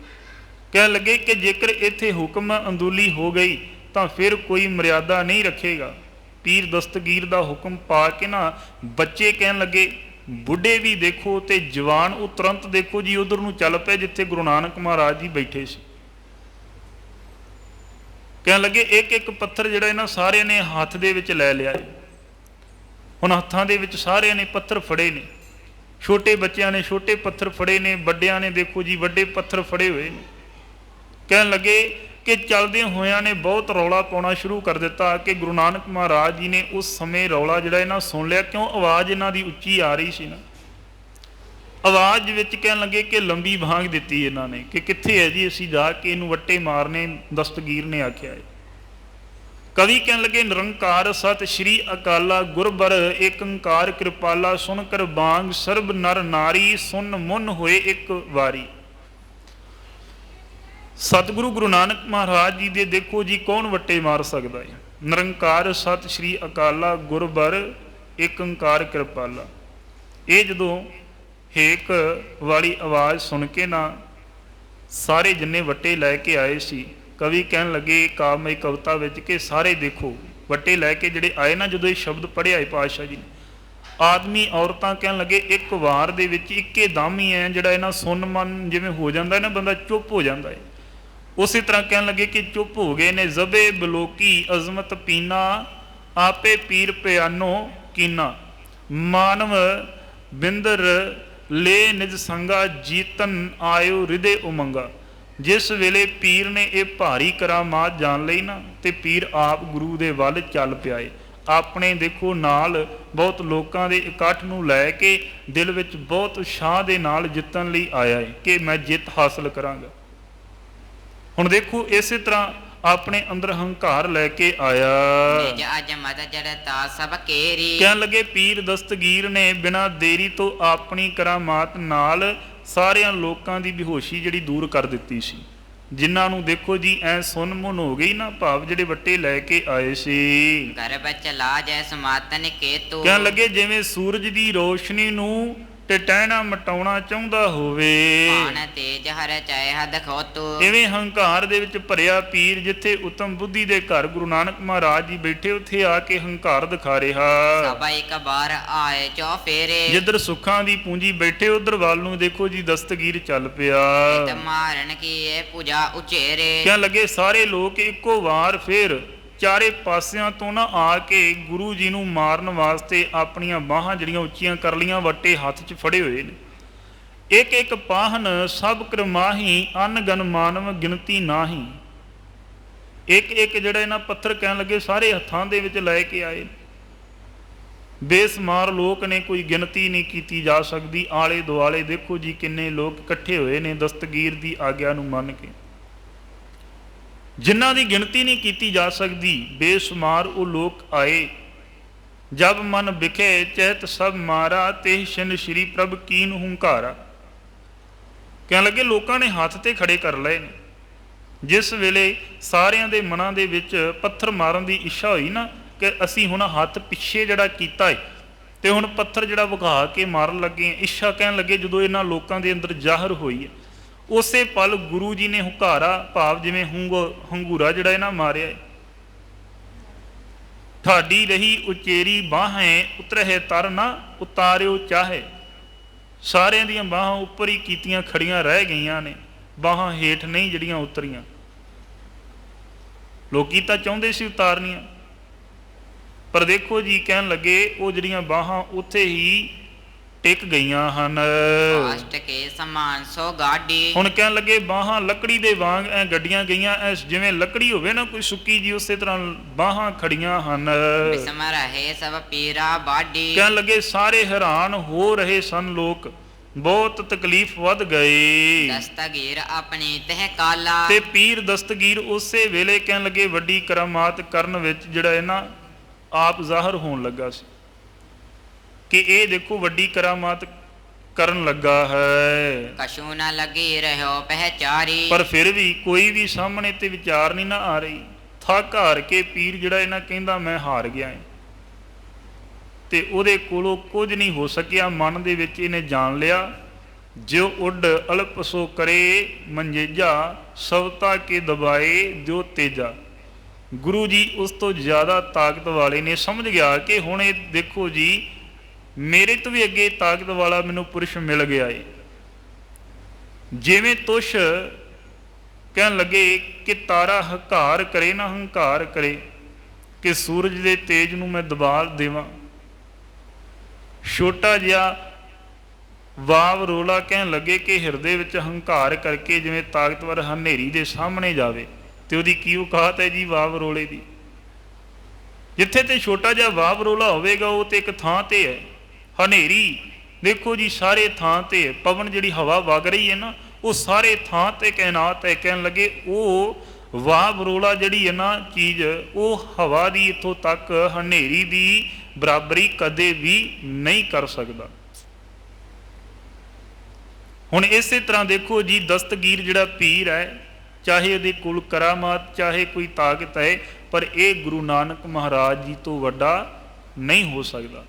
ਕਹਿਣ ਲੱਗੇ ਕਿ ਜੇਕਰ ਇੱਥੇ ਹੁਕਮ ਅੰਦੂਲੀ ਹੋ ਗਈ ਤਾਂ ਫਿਰ ਕੋਈ ਮਰਿਆਦਾ ਨਹੀਂ ਰੱਖੇਗਾ। ਪੀਰ ਦਸਤਗੀਰ ਦਾ ਹੁਕਮ ਪਾ ਕੇ ਨਾ, ਬੱਚੇ ਕਹਿਣ ਲੱਗੇ, ਬੁੱਢੇ ਵੀ ਦੇਖੋ ਤੇ ਜਵਾਨ, ਉਹ ਤੁਰੰਤ ਦੇਖੋ ਜੀ ਉਧਰ ਨੂੰ ਚੱਲ ਪਏ ਜਿੱਥੇ ਗੁਰੂ ਨਾਨਕ ਮਹਾਰਾਜ ਜੀ ਬੈਠੇ ਸੀ। ਕਹਿਣ ਲੱਗੇ ਇੱਕ ਇੱਕ ਪੱਥਰ ਜਿਹੜਾ ਇਹਨਾਂ ਸਾਰਿਆਂ ਨੇ ਹੱਥ ਦੇ ਵਿੱਚ ਲੈ ਲਿਆ। ਹੁਣ ਹੱਥਾਂ ਦੇ ਵਿੱਚ ਸਾਰਿਆਂ ਨੇ ਪੱਥਰ ਫੜੇ ਨੇ, ਛੋਟੇ ਬੱਚਿਆਂ ਨੇ ਛੋਟੇ ਪੱਥਰ ਫੜੇ ਨੇ, ਵੱਡਿਆਂ ਨੇ ਦੇਖੋ ਜੀ ਵੱਡੇ ਪੱਥਰ ਫੜੇ ਹੋਏ ਨੇ। ਕਹਿਣ ਲੱਗੇ ਕਿ ਚੱਲਦਿਆਂ ਹੋਇਆਂ ਨੇ ਬਹੁਤ ਰੌਲਾ ਪਾਉਣਾ ਸ਼ੁਰੂ ਕਰ ਦਿੱਤਾ ਕਿ ਗੁਰੂ ਨਾਨਕ ਮਹਾਰਾਜ ਜੀ ਨੇ ਉਸ ਸਮੇਂ ਰੌਲਾ ਜਿਹੜਾ ਇਹਨਾਂ ਸੁਣ ਲਿਆ, ਕਿਉਂ ਆਵਾਜ਼ ਇਹਨਾਂ ਦੀ ਉੱਚੀ ਆ ਰਹੀ ਸੀ ਨਾ। ਆਵਾਜ਼ ਵਿੱਚ ਕਹਿਣ ਲੱਗੇ ਕਿ ਲੰਬੀ ਭਾਂਗ ਦਿੱਤੀ ਇਹਨਾਂ ਨੇ ਕਿ ਕਿੱਥੇ ਹੈ ਜੀ, ਅਸੀਂ ਜਾ ਕੇ ਇਹਨੂੰ ਵੱਟੇ ਮਾਰਨੇ। ਦਸਤਗੀਰ ਨੇ ਆਖਿਆ ਹੈ। ਕਵੀ ਕਹਿਣ ਲੱਗੇ ਨਿਰੰਕਾਰ ਸਤਿ ਸ਼੍ਰੀ ਅਕਾਲਾ, ਗੁਰਬਰ ਏਕ ਓੰਕਾਰ ਕਿਰਪਾਲਾ, ਸੁਣ ਕਰ ਬਾਂਗ ਸਰਬ ਨਰ ਨਾਰੀ, ਸੁਨ ਮੁਨ ਹੋਏ ਇੱਕ ਵਾਰੀ। ਸਤਿਗੁਰੂ ਗੁਰੂ ਨਾਨਕ ਮਹਾਰਾਜ ਜੀ ਦੇ ਦੇਖੋ ਜੀ ਕੌਣ ਵੱਟੇ ਮਾਰ ਸਕਦਾ ਹੈ। ਨਿਰੰਕਾਰ ਸਤਿ ਸ਼੍ਰੀ ਅਕਾਲਾ, ਗੁਰਬਰ ਏਕ ਓੰਕਾਰ ਕਿਰਪਾਲਾ। ਇਹ ਜਦੋਂ ਹੇਕ ਵਾਲੀ ਆਵਾਜ਼ ਸੁਣ ਕੇ ਨਾ, ਸਾਰੇ ਜਿੰਨੇ ਵੱਟੇ ਲੈ ਕੇ ਆਏ ਸੀ, ਕਵੀ ਕਹਿਣ ਲੱਗੇ ਕਾਮਈ ਕਵਿਤਾ ਵਿੱਚ ਕਿ ਸਾਰੇ ਦੇਖੋ ਵੱਟੇ ਲੈ ਕੇ ਜਿਹੜੇ ਆਏ ਨਾ, ਜਦੋਂ ਇਹ ਸ਼ਬਦ ਪੜ੍ਹਿਆ ਹੈ ਪਾਤਸ਼ਾਹ ਜੀ ਨੇ, ਆਦਮੀ ਔਰਤਾਂ ਕਹਿਣ ਲੱਗੇ ਇੱਕ ਵਾਰ ਦੇ ਵਿੱਚ ਇੱਕੇ ਦਮ ਹੀ ਹੈ ਜਿਹੜਾ ਇਹਨਾਂ ਸੁਣ ਮਨ ਜਿਵੇਂ ਹੋ ਜਾਂਦਾ ਨਾ, ਬੰਦਾ ਚੁੱਪ ਹੋ ਜਾਂਦਾ ਹੈ। ਉਸੇ ਤਰ੍ਹਾਂ ਕਹਿਣ ਲੱਗੇ ਕਿ ਚੁੱਪ ਹੋ ਗਏ ਨੇ। ਜ਼ਬੇ ਬਲੋਕੀ ਅਜ਼ਮਤ ਪੀਨਾ, ਆਪੇ ਪੀਰ ਪਿਆਨੋ ਕੀਨਾ, ਮਾਨਵ ਬਿੰਦਰ ਲੈ ਨਿਜ ਸੰਗਾ, ਜੀਤਨ ਆਇਓ ਹਿਰਦੇ ਉਮੰਗਾ। ਜਿਸ ਵੇਲੇ ਪੀਰ ਨੇ ਇਹ ਭਾਰੀ ਕਰਾਮਾਤ ਜਾਣ ਲਈ ਨਾ, ਤੇ ਪੀਰ ਆਪ ਗੁਰੂ ਦੇ ਵੱਲ ਚੱਲ ਪਿਆਏ। ਆਪਣੇ ਦੇਖੋ ਨਾਲ ਬਹੁਤ ਲੋਕਾਂ ਦੇ ਇਕੱਠ ਨੂੰ ਲੈ ਕੇ ਦਿਲ ਵਿੱਚ ਬਹੁਤ ਉਤਸ਼ਾਹ ਦੇ ਨਾਲ ਜਿੱਤਣ ਲਈ ਆਇਆ ਹੈ ਕਿ ਮੈਂ ਜਿੱਤ ਹਾਸਲ ਕਰਾਂਗਾ। ਹੁਣ ਦੇਖੋ ਇਸੇ ਤਰ੍ਹਾਂ ਆਪਣੇ ਅੰਦਰ ਹੰਕਾਰ ਲੈ ਕੇ ਆਇਆ। ਨਿਜ ਅਜਮਤ ਜੜਤਾ ਸਭ ਕੇਰੀ। ਕਹਿਣ ਲੱਗੇ ਪੀਰ ਦਸਤਗੀਰ ਨੇ ਬਿਨਾਂ ਦੇਰੀ ਤੋਂ ਆਪਣੀ ਕਰਾਮਾਤ ਨਾਲ ਸਾਰਿਆਂ ਲੋਕਾਂ ਦੀ ਬੇਹੋਸ਼ੀ ਜਿਹੜੀ ਦੂਰ ਕਰ ਦਿੱਤੀ ਸੀ। ਜਿਨ੍ਹਾਂ ਨੂੰ ਦੇਖੋ ਜੀ ਐ ਸੁੰਨ ਮੁੰਨ ਹੋ ਗਈ ਨਾ, ਭਾਵ ਜਿਹੜੇ ਵੱਟੇ ਲੈ ਕੇ ਆਏ ਸੀ। ਗਰਭ ਚਲਾ ਜੈ ਸਮਾਤਨ ਕੇਤੂ। ਕਹਿਣ ਲੱਗੇ ਜਿਵੇਂ ਸੂਰਜ ਦੀ ਰੋਸ਼ਨੀ ਨੂੰ ਟਟਹਿਣਾ ਮਟਾਉਣਾ ਚਾਹੁੰਦਾ ਹੋਵੇ, ਭਾਣ ਤੇਜ ਹਰ ਚਾਇ ਹਦ ਖੋਤੂ। ਇਵੇਂ ਹੰਕਾਰ ਦੇ ਵਿੱਚ ਭਰਿਆ ਪੀਰ ਜਿੱਥੇ ਉਤਮ ਬੁੱਧੀ ਦੇ ਘਰ ਗੁਰੂ ਨਾਨਕ ਮਹਾਰਾਜ ਜੀ ਬੈਠੇ, ਉੱਥੇ ਆ ਕੇ ਹੰਕਾਰ ਦਿਖਾ ਰਿਹਾ। ਸਭਾ ਇੱਕ ਬਾਰ ਆਏ ਚੋ ਫੇਰੇ। ਜਿੱਧਰ ਸੁੱਖਾਂ ਦੀ ਪੂੰਜੀ ਬੈਠੇ, ਉਧਰ ਵੱਲ ਨੂੰ ਦੇਖੋ ਜੀ ਦਸਤਗੀਰ ਚੱਲ ਪਿਆ। ਤੇ ਮਾਰਨ ਕੀ ਇਹ ਪੂਜਾ ਉਚੇਰੇ। ਕਹਿਣ ਲੱਗੇ ਸਾਰੇ ਲੋਕ ਇੱਕੋ ਵਾਰ ਫੇਰ ਚਾਰੇ ਪਾਸਿਆਂ ਤੋਂ ਨਾ ਆ ਕੇ ਗੁਰੂ ਜੀ ਨੂੰ ਮਾਰਨ ਵਾਸਤੇ ਆਪਣੀਆਂ ਬਾਹਾਂ ਜਿਹੜੀਆਂ ਉੱਚੀਆਂ ਕਰ ਲੀਆਂ, ਵੱਟੇ ਹੱਥ 'ਚ ਫੜੇ ਹੋਏ ਨੇ। ਇੱਕ ਇੱਕ ਪਾਹਨ ਸਭ ਕਰਮਾਹੀ, ਅਨ ਗਨ ਮਾਨਵ ਗਿਣਤੀ ਨਾਹੀ। ਇੱਕ ਇੱਕ ਜਿਹੜਾ ਇਹਨਾਂ ਪੱਥਰ ਕਹਿਣ ਲੱਗੇ ਸਾਰੇ ਹੱਥਾਂ ਦੇ ਵਿੱਚ ਲੈ ਕੇ ਆਏ। ਬੇਸਮਾਰ ਲੋਕ ਨੇ, ਕੋਈ ਗਿਣਤੀ ਨਹੀਂ ਕੀਤੀ ਜਾ ਸਕਦੀ। ਆਲੇ ਦੁਆਲੇ ਦੇਖੋ ਜੀ ਕਿੰਨੇ ਲੋਕ ਇਕੱਠੇ ਹੋਏ ਨੇ ਦਸਤਗੀਰ ਦੀ ਆਗਿਆ ਨੂੰ ਮੰਨ ਕੇ, ਜਿਨ੍ਹਾਂ ਦੀ ਗਿਣਤੀ ਨਹੀਂ ਕੀਤੀ ਜਾ ਸਕਦੀ। ਬੇਸ਼ੁਮਾਰ ਉਹ ਲੋਕ ਆਏ। ਜਬ ਮਨ ਵਿਖੇ ਚਹਿਤ ਸਭ ਮਾਰਾ, ਤੇ ਛਿਨ ਸ਼੍ਰੀ ਪ੍ਰਭ ਕੀਨ ਹੁੰਕਾਰਾ। ਕਹਿਣ ਲੱਗੇ ਲੋਕਾਂ ਨੇ ਹੱਥ ਤੇ ਖੜੇ ਕਰ ਲਏ ਨੇ। ਜਿਸ ਵੇਲੇ ਸਾਰਿਆਂ ਦੇ ਮਨਾਂ ਦੇ ਵਿੱਚ ਪੱਥਰ ਮਾਰਨ ਦੀ ਇੱਛਾ ਹੋਈ ਨਾ, ਕਿ ਅਸੀਂ ਹੁਣ ਹੱਥ ਪਿੱਛੇ ਜਿਹੜਾ ਕੀਤਾ ਹੈ ਤੇ ਹੁਣ ਪੱਥਰ ਜਿਹੜਾ ਵਗਾ ਕੇ ਮਾਰਨ ਲੱਗੇ, ਇੱਛਾ ਕਹਿਣ ਲੱਗੇ ਜਦੋਂ ਇਹਨਾਂ ਲੋਕਾਂ ਦੇ ਅੰਦਰ ਜ਼ਾਹਰ ਹੋਈ ਹੈ, ਉਸੇ ਪਲ ਗੁਰੂ ਜੀ ਨੇ ਹੁਕਾਰਾ, ਭਾਵ ਜਿਵੇਂ ਹੰਗੂਰਾ ਜਿਹੜਾ ਇਹਨਾਂ ਮਾਰਿਆ ਹੈ। ਠਾਡੀ ਰਹੀ ਉਚੇਰੀ ਬਾਹਾਂ, ਉਤਰਹਿ ਤਰ ਨਾ ਉਤਾਰਿਓ ਚਾਹੇ। ਸਾਰਿਆਂ ਦੀਆਂ ਬਾਹਾਂ ਉੱਪਰ ਹੀ ਕੀਤੀਆਂ ਖੜੀਆਂ ਰਹਿ ਗਈਆਂ ਨੇ, ਬਾਹਾਂ ਹੇਠ ਨਹੀਂ ਜਿਹੜੀਆਂ ਉਤਰੀਆਂ। ਲੋਕੀ ਤਾਂ ਚਾਹੁੰਦੇ ਸੀ ਉਤਾਰਨੀਆਂ, ਪਰ ਦੇਖੋ ਜੀ ਕਹਿਣ ਲੱਗੇ ਉਹ ਜਿਹੜੀਆਂ ਬਾਹਾਂ ਉੱਥੇ ਹੀ ਟਿਕ ਗਈਆਂ ਹਨ। ਕਾਸ਼ਟ ਕੇ ਸਮਾਨ ਸੋ ਗਾਡੀ। ਹੁਣ ਕਹਿਣ ਲੱਗੇ ਬਾਹਾਂ ਲੱਕੜੀ ਦੇ ਵਾਂਗ ਐ ਗੱਡੀਆਂ ਗਈਆਂ, ਐ ਜਿਵੇਂ ਲੱਕੜੀ ਹੋਵੇ ਨਾ ਕੋਈ ਸੁੱਕੀ ਜੀ, ਉਸੇ ਤਰ੍ਹਾਂ ਬਾਹਾਂ ਖੜੀਆਂ ਹਨ। ਬਿਸਮ ਰਹੇ ਸਭ ਪੀਰਾ ਬਾਡੀ। ਕਹਿਣ ਲੱਗੇ ਸਾਰੇ ਹੈਰਾਨ ਹੋ ਰਹੇ ਸਨ ਲੋਕ, ਬਹੁਤ ਤਕਲੀਫ ਵੱਧ ਗਈ। ਦਸਤਗੀਰ ਆਪਣੀ ਤਹਿ ਕਾਲਾ। ਤੇ ਪੀਰ ਦਸਤਗੀਰ ਉਸੇ ਵੇਲੇ ਕਹਿਣ ਲੱਗੇ ਵੱਡੀ ਕਰਾਮਾਤ ਕਰਨ ਵਿੱਚ ਜਿਹੜਾ ਇਹਨਾਂ ਆਪ ਜ਼ਾਹਰ ਹੋਣ ਲੱਗਾ ਸੀ ਕਿ ਇਹ ਦੇਖੋ ਵੱਡੀ ਕਰਾਮਾਤ ਕਰਨ ਲੱਗਾ ਹੈ। ਕਛੂ ਨਾ ਲੱਗੀ ਰਹਿਓ ਪਹਿਚਾਰੀ। ਪਰ ਫਿਰ ਵੀ ਕੋਈ ਵੀ ਸਾਹਮਣੇ ਤੇ ਵਿਚਾਰ ਨਹੀਂ ਨਾ ਆ ਰਹੀ। ਥੱਕ ਹਾਰ ਕੇ ਪੀਰ ਜਿਹੜਾ ਇਹਨਾਂ ਕਹਿੰਦਾ ਮੈਂ ਹਾਰ ਗਿਆ ਹੈ, ਤੇ ਉਹਦੇ ਕੋਲੋਂ ਕੁਝ ਨਹੀਂ ਹੋ ਸਕਿਆ। ਮਨ ਦੇ ਵਿੱਚ ਇਹਨੇ ਜਾਣ ਲਿਆ, ਜਿਉ ਉੱਡ ਅਲਪ ਸੋ ਕਰੇ ਮੰਜੇਜਾ, ਸਵਤਾ ਕੇ ਦਬਾਏ ਦਿਓ ਤੇਜਾ। ਗੁਰੂ ਜੀ ਉਸ ਤੋਂ ਜ਼ਿਆਦਾ ਤਾਕਤ ਵਾਲੇ ਨੇ। ਸਮਝ ਗਿਆ ਕਿ ਹੁਣ ਇਹ ਦੇਖੋ ਜੀ ਮੇਰੇ ਤੋਂ ਵੀ ਅੱਗੇ ਤਾਕਤ ਵਾਲਾ ਮੈਨੂੰ ਪੁਰਸ਼ ਮਿਲ ਗਿਆ ਏ। ਜਿਵੇਂ ਤੁਸ਼ ਕਹਿਣ ਲੱਗੇ ਕਿ ਤਾਰਾ ਹੰਕਾਰ ਕਰੇ ਨਾ ਹੰਕਾਰ ਕਰੇ, ਕਿ ਸੂਰਜ ਦੇ ਤੇਜ ਨੂੰ ਮੈਂ ਦਬਾ ਦੇਵਾਂ। ਛੋਟਾ ਜਿਹਾ ਵਾਵ ਰੋਲਾ ਕਹਿਣ ਲੱਗੇ ਕਿ ਹਿਰਦੇ ਵਿੱਚ ਹੰਕਾਰ ਕਰਕੇ ਜਿਵੇਂ ਤਾਕਤਵਰ ਹਨੇਰੀ ਦੇ ਸਾਹਮਣੇ ਜਾਵੇ, ਤੇ ਉਹਦੀ ਕੀ ਔਕਾਤ ਹੈ ਜੀ ਵਾਵ ਰੋਲੇ ਦੀ। ਜਿੱਥੇ ਤੇ ਛੋਟਾ ਜਿਹਾ ਵਾਵ ਰੋਲਾ ਹੋਵੇਗਾ ਉਹ ਤੇ ਇੱਕ ਥਾਂ ਤੇ ਹੈ। ਹਨੇਰੀ ਦੇਖੋ ਜੀ ਸਾਰੇ ਥਾਂ ਤੇ ਹੈ। ਪਵਨ ਜਿਹੜੀ ਹਵਾ ਵਗ ਰਹੀ ਹੈ ਨਾ, ਉਹ ਸਾਰੇ ਥਾਂ ਤੇ ਕਾਇਨਾਤ ਹੈ। ਕਹਿਣ ਲੱਗੇ ਉਹ ਵਾਵ ਰੋਲਾ ਜਿਹੜੀ ਹੈ ਨਾ ਚੀਜ਼, ਉਹ ਹਵਾ ਦੀ ਇੱਥੋਂ ਤੱਕ ਹਨੇਰੀ ਦੀ ਬਰਾਬਰੀ ਕਦੇ ਵੀ ਨਹੀਂ ਕਰ ਸਕਦਾ। ਹੁਣ ਇਸੇ ਤਰ੍ਹਾਂ ਦੇਖੋ ਜੀ ਦਸਤਗੀਰ ਜਿਹੜਾ ਪੀਰ ਹੈ, ਚਾਹੇ ਉਹਦੇ ਕੋਲ ਕਰਾਮਾਤ ਚਾਹੇ ਕੋਈ ਤਾਕਤ ਹੈ, ਪਰ ਇਹ ਗੁਰੂ ਨਾਨਕ ਮਹਾਰਾਜ ਜੀ ਤੋਂ ਵੱਡਾ ਨਹੀਂ ਹੋ ਸਕਦਾ।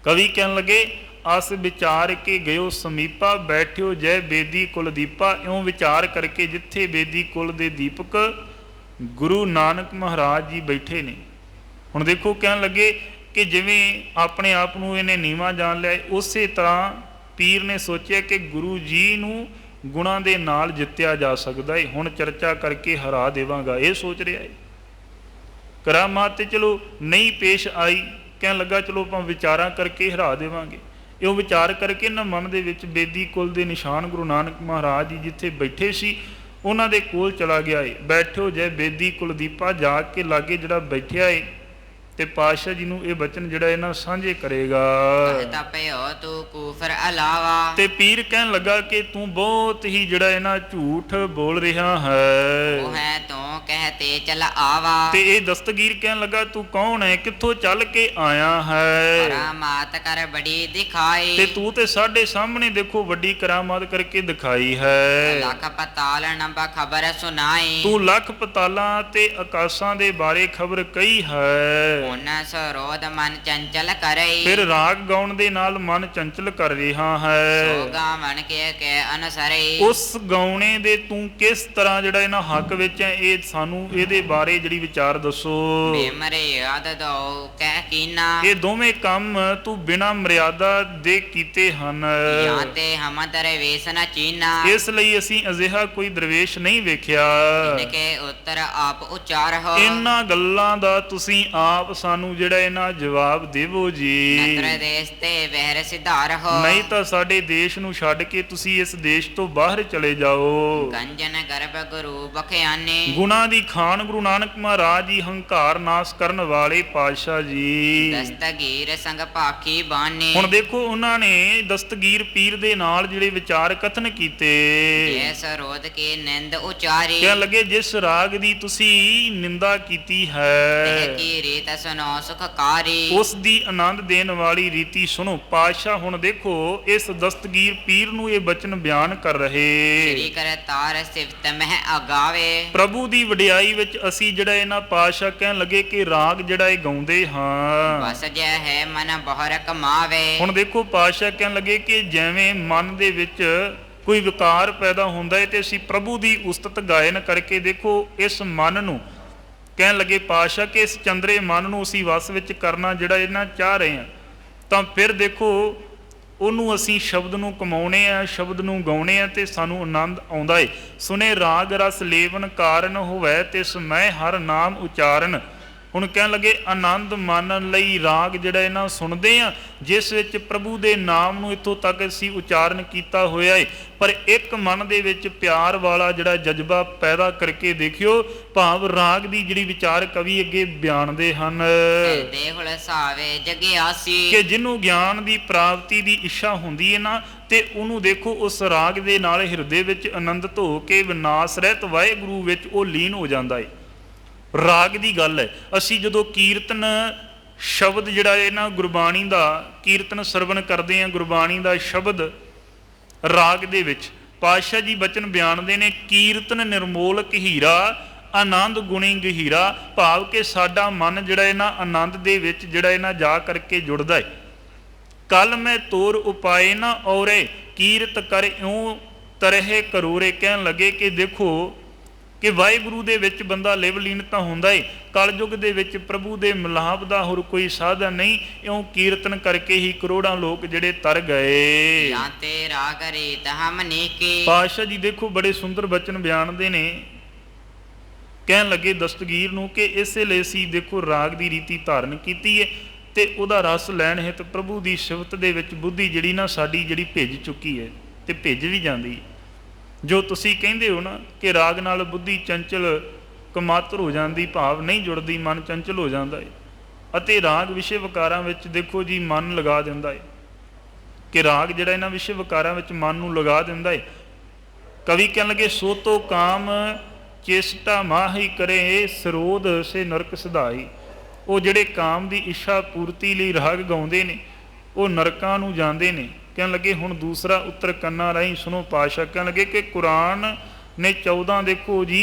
ਕਵੀ ਕਹਿਣ ਲੱਗੇ ਅਸ ਵਿਚਾਰ ਕੇ ਗਇਓ ਸਮੀਪਾ, ਬੈਠਿਓ ਜੈ ਬੇਦੀ ਕੁਲ ਦੀਪਾ। ਇਉਂ ਵਿਚਾਰ ਕਰਕੇ ਜਿੱਥੇ ਬੇਦੀ ਕੁਲ ਦੇ ਦੀਪਕ ਗੁਰੂ ਨਾਨਕ ਮਹਾਰਾਜ ਜੀ ਬੈਠੇ ਨੇ। ਹੁਣ ਦੇਖੋ ਕਹਿਣ ਲੱਗੇ ਕਿ ਜਿਵੇਂ ਆਪਣੇ ਆਪ ਨੂੰ ਇਹਨੇ ਨੀਵਾਂ ਜਾਣ ਲਿਆ, ਉਸੇ ਤਰ੍ਹਾਂ ਪੀਰ ਨੇ ਸੋਚਿਆ ਕਿ ਗੁਰੂ ਜੀ ਨੂੰ ਗੁਣਾਂ ਦੇ ਨਾਲ ਜਿੱਤਿਆ ਜਾ ਸਕਦਾ ਹੈ। ਹੁਣ ਚਰਚਾ ਕਰਕੇ ਹਰਾ ਦੇਵਾਂਗਾ, ਇਹ ਸੋਚ ਰਿਹਾ ਹੈ। ਕਰਾਮਾਤ ਤੇ ਚਲੋ ਨਹੀਂ ਪੇਸ਼ ਆਈ, ਕਹਿਣ ਲੱਗਾ ਚਲੋ ਆਪਾਂ ਵਿਚਾਰਾਂ ਕਰਕੇ ਹਰਾ ਦੇਵਾਂਗੇ। ਇਹ ਵਿਚਾਰ ਕਰਕੇ ਨਾ ਮਨ ਦੇ ਵਿੱਚ ਬੇਦੀ ਕੁਲ ਦੇ ਨਿਸ਼ਾਨ ਗੁਰੂ ਨਾਨਕ ਮਹਾਰਾਜ ਜੀ ਜਿੱਥੇ ਬੈਠੇ ਸੀ ਉਹਨਾਂ ਦੇ ਕੋਲ ਚਲਾ ਗਿਆ ਏ। ਬੈਠੋ ਜੈ ਬੇਦੀ ਕੁਲ ਦੀਪਾ, ਜਾ ਕੇ ਲਾਗੇ ਜਿਹੜਾ ਬੈਠਿਆ ਏ ਤੇ ਪਾਤਸ਼ਾਹ ਜੀ ਨੂੰ ਇਹ ਬਚਨ ਜਿਹੜਾ ਇਹਨਾਂ ਸਾਂਝੇ ਕਰੇਗਾ। कहता पयो तू कूफर अलावा, ਤੇ ਪੀਰ ਕਹਿਣ ਲੱਗਾ ਕਿ ਤੂੰ ਬਹੁਤ ਹੀ ਜਿਹੜਾ ਇਹਨਾਂ ਝੂਠ ਬੋਲ ਰਿਹਾ वो ਹੈ। है तो कहते चल आवा, ਤੇ ਇਹ ਦਸਤਗੀਰ ਕਹਿਣ ਲੱਗਾ ਤੂੰ ਕੌਣ ਹੈ, ਕਿੱਥੋਂ ਚੱਲ ਕੇ ਆਇਆ ਹੈ। करामात कर बड़ी दिखाई, ਤੇ ਤੂੰ ਤੇ ਸਾਡੇ ਸਾਹਮਣੇ ਦੇਖੋ ਵੱਡੀ ਕਰਾਮਾਤ ਕਰਕੇ ਦਿਖਾਈ ਹੈ। लख पताल नंब खबर सुनाई, ਤੂੰ ਲੱਖ ਪਤਾਲਾਂ ਤੇ ਆਕਾਸ਼ਾਂ ਦੇ ਬਾਰੇ ਖਬਰ ਕਹੀ ਹੈ। उन सरोद मन चंचल करई, ਫਿਰ ਰਾਗ ਗਾਉਣ ਦੇ ਨਾਲ ਮਨ ਚੰਚਲ ਕਰ ਰਿਹਾ ਹੈ। सोगा मन के अनुसरई, ਉਸ ਗਾਉਣੇ ਦੇ ਤੂੰ ਕਿਸ ਤਰ੍ਹਾਂ ਜਿਹੜਾ ਇਹਨਾਂ ਹੱਕ ਵਿੱਚ ਹੈ, ਇਹ ਸਾਨੂੰ ਇਹਦੇ ਬਾਰੇ ਜਿਹੜੀ ਵਿਚਾਰ ਦੱਸੋ। बेमरे याद दो कह कीना, ਇਹ ਦੋਵੇਂ ਕੰਮ ਤੂੰ ਬਿਨਾਂ ਮਰਿਆਦਾ ਦੇ ਕੀਤੇ ਹਨ। याते हम दरवेश न चीना, ਇਸ ਲਈ ਅਸੀਂ ਅਜਿਹਾ ਕੋਈ ਦਰਵੇਸ਼ ਨਹੀਂ ਵੇਖਿਆ। इनके उत्तर आप उच्चार हो, ਇਹਨਾਂ ਗੱਲਾਂ ਦਾ ਤੁਸੀਂ ਆਪ ਸਾਨੂੰ ਜਿਹੜਾ ਇਹਨਾਂ ਜਵਾਬ ਦੇਵੋ ਜੀ। नत्र देश ते बहर सिधार हो, ਨਹੀਂ ਤਾਂ ਸਾਡੇ ਦੇਸ਼ ਨੂੰ ਛੱਡ ਕੇ ਤੁਸੀਂ ਇਸ ਦੇਸ਼ ਤੋਂ ਬਾਹਰ ਚਲੇ ਜਾਓ। गंजन गर्भ गुरु बखयाने, ਗੁਣਾਂ ਦੀ ਖਾਨ ਗੁਰੂ ਨਾਨਕ ਮਹਾਰਾਜ ਜੀ, ਹੰਕਾਰ ਨਾਸ ਕਰਨ ਵਾਲੇ ਪਾਤਸ਼ਾਹ ਜੀ। दस्तगीर संग पाखी बाने, ਹੁਣ ਦੇਖੋ ਉਹਨਾਂ ਨੇ ਦਸਤਗੀਰ ਪੀਰ ਦੇ ਨਾਲ ਜਿਹੜੇ ਵਿਚਾਰ ਕਥਨ ਕੀਤੇ। ये सरोद की निंद उचारी, ਕਹਿਣ ਲੱਗੇ ਜਿਸ ਰਾਗ ਦੀ ਤੁਸੀਂ ਨਿੰਦਾ ਕੀਤੀ तह ਹੈ की रीत सुनो सुखकारी, ਉਸ ਦੀ ਆਨੰਦ ਦੇਣ ਵਾਲੀ ਰੀਤੀ ਸੁਣੋ। ਪਾਤਸ਼ਾਹ ਹੁਣ ਦੇਖੋ ਇਸ ਦਸਤਗੀਰ ਪੀਰ ਨੂੰ ਇਹ ਬਚਨ ਬਿਆਨ ਕਰ श्री ਰਹੇ। कर तार सिफत मह अगावे, ਪ੍ਰਭੂ ਦੀ ਵਡਿਆਈ ਵਿੱਚ ਅਸੀਂ ਜਿਹੜਾ ਇਹਨਾਂ ਪਾਤਸ਼ਾਹ ਕਹਿਣ ਲੱਗੇ ਕਿ ਰਾਗ ਜਿਹੜਾ ਇਹ ਗਾਉਂਦੇ ਹਾਂ। बस जय है मन बहर कमावे, ਹੁਣ ਦੇਖੋ ਪਾਤਸ਼ਾਹ ਕਹਿਣ ਲੱਗੇ ਕਿ ਜਿਵੇਂ ਮਨ ਦੇ ਵਿੱਚ ਕੋਈ ਵਿਕਾਰ ਪੈਦਾ ਹੁੰਦਾ ਹੈ ਤੇ ਅਸੀਂ ਪ੍ਰਭੂ ਦੀ ਉਸਤਤ ਗਾਇਨ ਕਰਕੇ ਦੇਖੋ ਇਸ ਮਨ ਨੂੰ ਕਹਿਣ ਲੱਗੇ ਪਾਤਸ਼ਾਹ ਕਿ ਇਸ ਚੰਦਰੇ ਮਨ ਨੂੰ ਅਸੀਂ ਵਸ ਵਿੱਚ ਕਰਨਾ ਜਿਹੜਾ ਇਹਨਾਂ ਚਾਹ ਰਹੇ ਹਾਂ, ਤਾਂ ਫਿਰ ਦੇਖੋ ਉਹਨੂੰ ਅਸੀਂ ਸ਼ਬਦ ਨੂੰ ਕਮਾਉਣੇ ਆ, ਸ਼ਬਦ ਨੂੰ ਗਾਉਣੇ ਆ ਤੇ ਸਾਨੂੰ ਆਨੰਦ ਆਉਂਦਾ ਏ। ਸੁਨੇ ਰਾਗ ਰਸ ਲੇਵਨ ਕਾਰਨ ਹੋਵੇ ਤਿਸ ਮੈਂ ਹਰ ਨਾਮ ਉਚਾਰਨ। ਹੁਣ ਕਹਿਣ ਲੱਗੇ ਆਨੰਦ ਮਾਣਨ ਲਈ ਰਾਗ ਜਿਹੜਾ ਇਹਨਾਂ ਸੁਣਦੇ ਆ ਜਿਸ ਵਿੱਚ ਪ੍ਰਭੂ ਦੇ ਨਾਮ ਨੂੰ ਇੱਥੋਂ ਤੱਕ ਅਸੀਂ ਉਚਾਰਨ ਕੀਤਾ ਹੋਇਆ ਏ, ਪਰ ਇੱਕ ਮਨ ਦੇ ਵਿੱਚ ਪਿਆਰ ਵਾਲਾ ਜਿਹੜਾ ਜਜ਼ਬਾ ਪੈਦਾ ਕਰਕੇ ਦੇਖਿਓ। ਭਾਵ ਰਾਗ ਦੀ ਜਿਹੜੀ ਵਿਚਾਰ ਕਵੀ ਅੱਗੇ ਬਿਆਨਦੇ ਹਨ देहुल सावे जगियासी, ਕਿ ਜਿਹਨੂੰ ਗਿਆਨ ਦੀ ਪ੍ਰਾਪਤੀ ਦੀ ਇੱਛਾ ਹੁੰਦੀ ਹੈ ਨਾ, ਤੇ ਉਹਨੂੰ ਦੇਖੋ ਉਸ ਰਾਗ ਦੇ ਨਾਲ ਹਿਰਦੇ ਵਿੱਚ ਆਨੰਦਿਤ ਹੋ ਕੇ ਵਿਨਾਸ਼ ਰਹਿਤ ਵਾਹਿਗੁਰੂ ਵਿੱਚ ਉਹ ਲੀਨ ਹੋ ਜਾਂਦਾ ਏ। ਰਾਗ ਦੀ ਗੱਲ ਹੈ। ਅਸੀਂ ਜਦੋਂ ਕੀਰਤਨ ਸ਼ਬਦ ਜਿਹੜਾ ਹੈ ਨਾ ਗੁਰਬਾਣੀ ਦਾ ਕੀਰਤਨ ਸਰਵਣ ਕਰਦੇ ਹਾਂ, ਗੁਰਬਾਣੀ ਦਾ ਸ਼ਬਦ ਰਾਗ ਦੇ ਵਿੱਚ ਪਾਤਸ਼ਾਹ ਜੀ ਬਚਨ ਬਿਆਨਦੇ ਨੇ, ਕੀਰਤਨ ਨਿਰਮੋਲਕ ਹੀਰਾ ਆਨੰਦ ਗੁਣੀ ਗਹੀਰਾ। ਭਾਵ ਕਿ ਸਾਡਾ ਮਨ ਜਿਹੜਾ ਹੈ ਨਾ ਆਨੰਦ ਦੇ ਵਿੱਚ ਜਿਹੜਾ ਹੈ ਨਾ ਜਾ ਕਰਕੇ ਜੁੜਦਾ ਹੈ। ਕਲ ਮੈਂ ਤੋਰ ਉਪਾਏ ਨਾ ਔਰੇ ਕੀਰਤ ਕਰ ਇਉਂ ਤਰਹਿ ਕਰੋਰੇ। ਕਹਿਣ ਲੱਗੇ ਕਿ ਦੇਖੋ ਕਿ ਵਾਹਿਗੁਰੂ ਦੇ ਵਿੱਚ ਬੰਦਾ ਲਿਵ ਲੀਨ ਤਾਂ ਹੁੰਦਾ ਏ, ਕਲਯੁਗ ਦੇ ਵਿੱਚ ਪ੍ਰਭੂ ਦੇ ਮਿਲਾਪ ਦਾ ਹੋਰ ਕੋਈ ਸਾਧਨ ਨਹੀਂ। ਇਉਂ ਕੀਰਤਨ ਕਰਕੇ ਹੀ ਕਰੋੜਾਂ ਲੋਕ ਜਿਹੜੇ ਤਰ ਗਏ। याते राग रीत हम नीकी, ਪਾਤਸ਼ਾਹ ਜੀ ਦੇਖੋ ਬੜੇ ਸੁੰਦਰ ਬਚਨ ਬਿਆਨਦੇ ਨੇ। ਕਹਿਣ ਲੱਗੇ ਦਸਤਗੀਰ ਨੂੰ ਕਿ ਇਸੇ ਲਈ ਅਸੀਂ ਦੇਖੋ ਰਾਗ ਦੀ ਰੀਤੀ ਧਾਰਨ ਕੀਤੀ ਹੈ ਤੇ ਉਹਦਾ ਰਸ ਲੈਣ ਹਿਤ ਪ੍ਰਭੂ ਦੀ ਸਿਫਤ ਦੇ ਵਿੱਚ ਬੁੱਧੀ ਜਿਹੜੀ ਨਾ ਸਾਡੀ ਜਿਹੜੀ ਭਿੱਜ ਚੁੱਕੀ ਹੈ ਤੇ ਭਿੱਜ ਵੀ ਜਾਂਦੀ ਹੈ। ਜੋ ਤੁਸੀਂ ਕਹਿੰਦੇ ਹੋ ਨਾ ਕਿ ਰਾਗ ਨਾਲ ਬੁੱਧੀ ਚੰਚਲ ਕਮਾਤਰ ਹੋ ਜਾਂਦੀ, ਭਾਵ ਨਹੀਂ ਜੁੜਦੀ, ਮਨ ਚੰਚਲ ਹੋ ਜਾਂਦਾ ਹੈ। ਅਤੇ ਰਾਗ ਵਿਸ਼ੇ ਵਿਕਾਰਾਂ ਵਿੱਚ ਦੇਖੋ ਜੀ ਮਨ ਲਗਾ ਦਿੰਦਾ ਹੈ ਕਿ ਰਾਗ ਜਿਹੜਾ ਇਹਨਾਂ ਵਿਸ਼ੇ ਵਿਕਾਰਾਂ ਵਿੱਚ ਮਨ ਨੂੰ ਲਗਾ ਦਿੰਦਾ ਹੈ। ਕਵੀ ਕਹਿਣ ਲੱਗੇ ਸੋ ਤੋ ਕਾਮ ਚੇਸ਼ਟਾ ਮਾਹੀ ਕਰੇ ਸਰੋਧ ਸੇ ਨਰਕ ਸਿਧਾਈ। ਉਹ ਜਿਹੜੇ ਕਾਮ ਦੀ ਇੱਛਾ ਪੂਰਤੀ ਲਈ ਰਾਗ ਗਾਉਂਦੇ ਨੇ ਉਹ ਨਰਕਾਂ ਨੂੰ ਜਾਂਦੇ ਨੇ। ਕਹਿਣ ਲੱਗੇ ਹੁਣ ਦੂਸਰਾ ਉੱਤਰ ਕੰਨਾਂ ਰਾਹੀਂ ਸੁਣੋ। ਪਾਤਸ਼ਾਹ ਕਹਿਣ ਲੱਗੇ ਕਿ ਕੁਰਾਨ ਨੇ 14 ਦੇਖੋ ਜੀ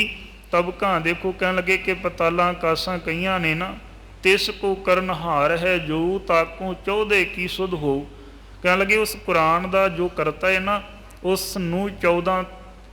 ਤਬਕਾਂ ਦੇਖੋ। ਕਹਿਣ ਲੱਗੇ ਕਿ ਪਤਾਲਾਂ ਕਾਸਾਂ ਕਈਆਂ ਨੇ ਨਾ ਤਿਸ ਕੋ ਕਰਨਹਾਰ ਹੈ ਜੋ ਤਾਕੂ 14 ਕੀ ਸੁਧ ਹੋ। ਕਹਿਣ ਲੱਗੇ ਉਸ ਕੁਰਾਨ ਦਾ ਜੋ ਕਰਤਾ ਹੈ ਨਾ ਉਸ ਨੂੰ 14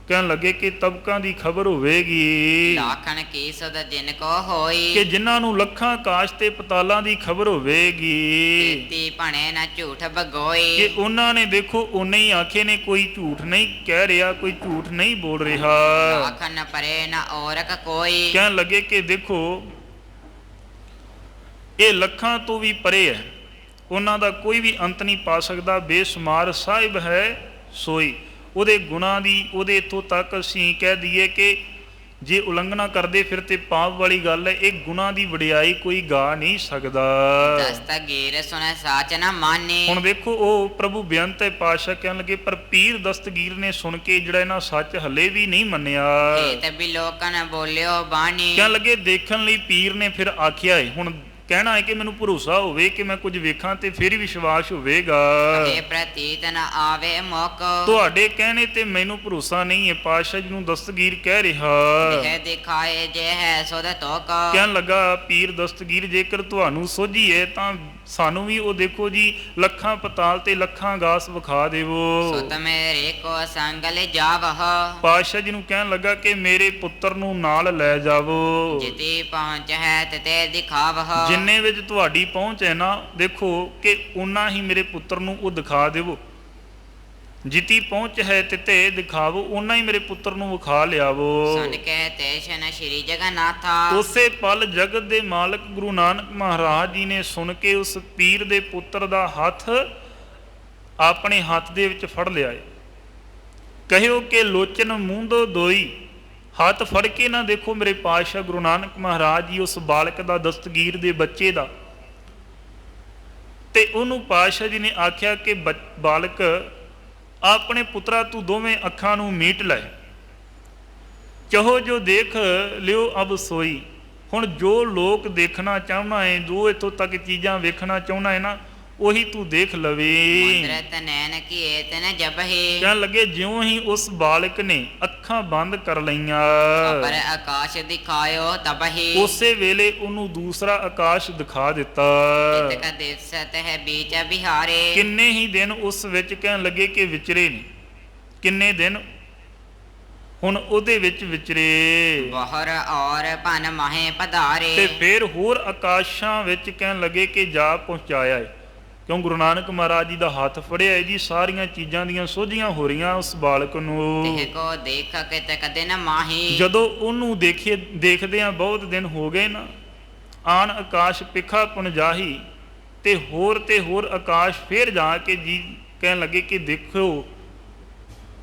ਕਹਿਣ ਲੱਗੇ ਕਿ ਤਬਕਾਂ ਦੀ ਖਬਰ ਹੋਵੇਗੀ लाखन की सुध जिनको होई, ਕਿ ਜਿਨ੍ਹਾਂ ਨੂੰ ਲੱਖਾਂ ਆਕਾਸ਼ ਤੇ ਪਤਾਲਾਂ ਦੀ ਖਬਰ ਹੋਵੇਗੀ ती भने न झूठ बगोई, ਕਿ ਉਹਨਾਂ ਨੇ ਦੇਖੋ ਉਨੇ ਹੀ ਆਖੇ ਨੇ, ਕੋਈ ਝੂਠ ਨਹੀਂ ਕਹਿ ਰਿਹਾ, ਕੋਈ ਝੂਠ ਨਹੀਂ ਬੋਲ ਰਿਹਾ। लाखन परे न औरक कोई, ਕਹਿਣ ਲੱਗੇ ਕਿ ਦੇਖੋ ਇਹ ਲੱਖਾਂ ਤੋਂ ਵੀ ਪਰੇ ਹੈ, ਉਹਨਾਂ ਦਾ ਕੋਈ ਵੀ ਅੰਤ ਨਹੀਂ ਪਾ ਸਕਦਾ। ਬੇਸ਼ੁਮਾਰ ਸਾਹਿਬ ਹੈ ਸੋਈ। ਉਹਦੇ ਗੁਣਾਂ ਦੀ ਉਹਦੇ ਇੱਥੋਂ ਤੱਕ ਅਸੀਂ ਕਹਿ ਦਈਏ ਕਿ ਜੇ ਉਲੰਘਣਾ ਕਰਦੇ ਫਿਰ ਤੇ ਪਾਪ ਵਾਲੀ ਗੱਲ ਹੈ। ਇਹ ਗੁਨਾਹ ਦੀ ਵਡਿਆਈ ਕੋਈ ਗਾ ਨਹੀਂ ਸਕਦਾ। ਦਸਤਗੀਰ ਸੁਣੈ ਸਾਚ ਨ ਮਾਨੇ। ਹੁਣ ਦੇਖੋ ਉਹ ਪ੍ਰਭੂ ਬੇਅੰਤ ਪਾਤਸ਼ਾਹ ਕਹਿਣ ਲੱਗੇ ਪਰ ਪੀਰ ਦਸਤਗੀਰ ਨੇ ਸੁਣ ਕੇ ਜਿਹੜਾ ਇਹਨਾਂ ਸੱਚ ਹਲੇ ਵੀ ਨਹੀਂ ਮੰਨਿਆ। ਏਤ ਵੀ ਲੋਕਨ ਬੋਲਿਓ ਬਾਣੀ। ਕਹਿਣ ਲੱਗੇ ਦੇਖਣ ਲਈ ਪੀਰ ਨੇ ਫਿਰ ਆਖਿਆ ਹੈ। ਹੁਣ ਕਹਿਣਾ ਹੈ ਕਿ ਮੈਨੂੰ ਭਰੋਸਾ ਹੋਵੇ ਕਿ ਮੈਂ ਕੁਝ ਵੇਖਾਂ ਤੇ ਫਿਰ ਹੀ ਵਿਸ਼ਵਾਸ ਹੋਵੇਗਾ। ਇਹ ਪ੍ਰਤੀਤ ਨ ਆਵੇ ਮੁਕ। ਤੁਹਾਡੇ ਕਹਿਣੇ ਤੇ ਮੈਨੂੰ ਭਰੋਸਾ ਨਹੀਂ ਹੈ। ਪਾਤਸ਼ਾਹ ਜੀ ਨੂੰ ਦਸਤਗੀਰ ਕਹਿ ਰਿਹਾ। ਇਹ ਦਿਖਾਏ ਜੇ ਹੈ ਸੁਧ ਤੋਕ। ਕਹਿਣ ਲੱਗਾ ਪੀਰ ਦਸਤਗੀਰ ਜੇਕਰ ਤੁਹਾਨੂੰ ਸੋਝੀ ਹੈ ਤਾਂ ਸਾਨੂੰ ਵੀ ਉਹ ਦੇਖੋ ਜੀ ਲੱਖਾਂ ਪਤਾਲ ਤੇ ਲੱਖਾਂ ਗਾਸ ਵਿਖਾ ਦੇਵੋ। ਸੁਤ ਮੇਰੇ ਕੋ ਸੰਗ ਲੈ ਜਾਵਹ। ਪਾਤਸ਼ਾਹ ਜੀ ਨੂੰ ਕਹਿਣ ਲੱਗਾ ਕਿ ਮੇਰੇ ਪੁੱਤਰ ਨੂੰ ਨਾਲ ਲੈ ਜਾਵੋ। ਜਿਤੀ ਪਹੁੰਚ ਹੈ ਤੇ ਦਿਖਾਵਹ। ਜਿੰਨੇ ਵਿੱਚ ਤੁਹਾਡੀ ਪਹੁੰਚ ਹੈ ਨਾ ਦੇਖੋ ਕਿ ਉਨਾ ਹੀ ਮੇਰੇ ਪੁੱਤਰ ਨੂੰ ਉਹ ਦਿਖਾ ਦੇਵੋ। ਜਿਤੀ ਪਹੁੰਚ ਹੈ ਤੇ ਦਿਖਾਵੋ ਉਨਾ ਹੀ ਮੇਰੇ ਪੁੱਤਰ ਨੂੰ ਵਿਖਾ ਲਿਆਵੋ। ਸੁਨ ਕੇ ਤੇਸ਼ਨ ਸ਼੍ਰੀ ਜਗਨਨਾਥਾ। ਉਸੇ ਪਲ ਜਗਤ ਦੇ ਮਾਲਕ ਗੁਰੂ ਨਾਨਕ ਮਹਾਰਾਜ ਜੀ ਨੇ ਸੁਣ ਕੇ ਉਸ ਪੀਰ ਦੇ ਪੁੱਤਰ ਦਾ ਹੱਥ ਆਪਣੇ ਹੱਥ ਦੇ ਵਿੱਚ ਫੜ ਲਿਆ ਏ। ਕਹਿਓ ਕਿ ਲੋਚਨ ਮੂੰਦੋ ਦੋਈ। ਹੱਥ ਫੜ ਕੇ ਨਾ ਦੇਖੋ ਮੇਰੇ ਪਾਤਸ਼ਾਹ ਗੁਰੂ ਨਾਨਕ ਮਹਾਰਾਜ ਜੀ ਉਸ ਬਾਲਕ ਦਾ ਦਸਤਗੀਰ ਦੇ ਬੱਚੇ ਦਾ ਤੇ ਉਹਨੂੰ ਪਾਤਸ਼ਾਹ ਜੀ ਨੇ ਆਖਿਆ ਕਿ ਬਾਲਕ ਆਪਣੇ ਪੁੱਤਰਾ ਤੂੰ ਦੋਵੇਂ ਅੱਖਾਂ ਨੂੰ ਮੀਟ ਲੈ। ਚਾਹੋ ਜੋ ਦੇਖ ਲਿਓ ਅਬ ਸੋਈ। ਹੁਣ ਜੋ ਲੋਕ ਦੇਖਣਾ ਚਾਹੁੰਦਾ ਹੈ ਜੋ ਇੱਥੋਂ ਤੱਕ ਚੀਜ਼ਾਂ ਵੇਖਣਾ ਚਾਹੁੰਦਾ ਹੈ ਨਾ ਉਹੀ ਤੂੰ ਦੇਖ ਲਵੇ। ਮੁਦਰਤ ਨੈਣ ਕੀਏ ਤਨ ਜਬਹਿ। ਕਹਿਣ ਲੱਗੇ ਜਿਉਂ ਹੀ ਉਸ ਬਾਲਕ ਨੇ ਅੱਖਾਂ ਬੰਦ ਕਰ ਲਈਆਂ ਪਰ ਆਕਾਸ਼ ਦਿਖਾਇਓ ਤਬਹਿ। ਉਸੇ ਵੇਲੇ ਉਹਨੂੰ ਦੂਸਰਾ ਆਕਾਸ਼ ਦਿਖਾ ਦਿੱਤਾ। ਇਤਕ ਦਿਸਤ ਹੈ ਬੀਚ ਬਿਹਾਰੇ। ਕਿੰਨੇ ਹੀ ਦਿਨ ਉਸ ਵਿੱਚ ਕਹਿਣ ਲੱਗੇ ਕਿ ਵਿਚਰੇ ਨੇ। ਕਿੰਨੇ ਦਿਨ ਹੁਣ ਉਹਦੇ ਵਿੱਚ ਵਿਚਰੇ। ਬਹਰ ਔਰ ਭਨ ਮਾਹੇ ਪਧਾਰੇ। ਤੇ ਫਿਰ ਹੋਰ ਆਕਾਸ਼ਾਂ ਵਿੱਚ ਕਹਿਣ ਲੱਗੇ ਕਿ ਜਾ ਪਹੁੰਚਾਇਆ ਹੈ। ਕਿਉਂ ਗੁਰੂ ਨਾਨਕ ਮਹਾਰਾਜ ਜੀ ਦਾ ਹੱਥ ਫੜਿਆ ਹੈ ਜੀ। ਸਾਰੀਆਂ ਚੀਜ਼ਾਂ ਦੀਆਂ ਸੋਝੀਆਂ ਹੋ ਰਹੀਆਂ ਉਸ ਬਾਲਕ ਨੂੰ। ਤਿਹ ਕੋ ਦੇਖ ਕੇ ਤਕ ਦਿਨ ਮਾਹੀ। ਜਦੋਂ ਉਹਨੂੰ ਦੇਖਦਿਆਂ ਬਹੁਤ ਦਿਨ ਹੋ ਗਏ ਨਾ ਆਨ ਆਕਾਸ਼ ਪਿਖਾ ਪੁਨ ਜਾਹੀ। ਤੇ ਹੋਰ ਆਕਾਸ਼ ਫੇਰ ਜਾ ਕੇ ਜੀ ਕਹਿਣ ਲੱਗੇ ਕਿ ਦੇਖੋ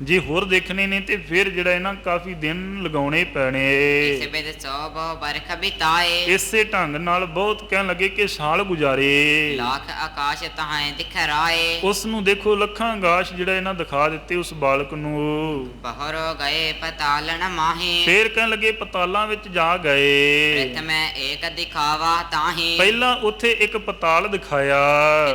ਜੇ ਹੋਰ ਦੇਖਣੇ ਨੇ ਤੇ ਫਿਰ ਜਿਹੜਾ ਇਹਨਾਂ ਕਾਫੀ ਦਿਨ ਲਗਾਉਣੇ ਪੈਣੇ। ਇਸ ਬਿਦ ਸੋ ਬਹੁ ਬਰਖ ਬਿਤਾਏ। ਇਸੇ ਢੰਗ ਨਾਲ ਬਹੁਤ ਕਹਿਣ ਲੱਗੇ ਕਿ ਸਾਲ ਗੁਜ਼ਾਰੇ। ਲੱਖ ਆਕਾਸ਼ ਤਹਾਂ ਦਿਖਰਾਏ। ਉਸ ਨੂੰ ਦੇਖੋ ਲੱਖਾਂ ਆਕਾਸ਼ ਜਿਹੜਾ ਇਹਨਾਂ ਦਿਖਾ ਦਿੱਤੇ ਉਸ ਬਾਲਕ ਨੂੰ। ਬਹਰ ਗਏ ਪਤਾਲਨ ਮਾਹੀ। ਫੇਰ ਕਹਿਣ ਲੱਗੇ ਪਤਾਲਾਂ ਵਿੱਚ ਜਾ ਗਏ। ਪ੍ਰਥਮ ਏਕ ਦਿਖਾਵਾ ਤਾਹੀ। ਪਹਿਲਾਂ ਉੱਥੇ ਇੱਕ ਪਤਾਲ ਦਿਖਾਇਆ।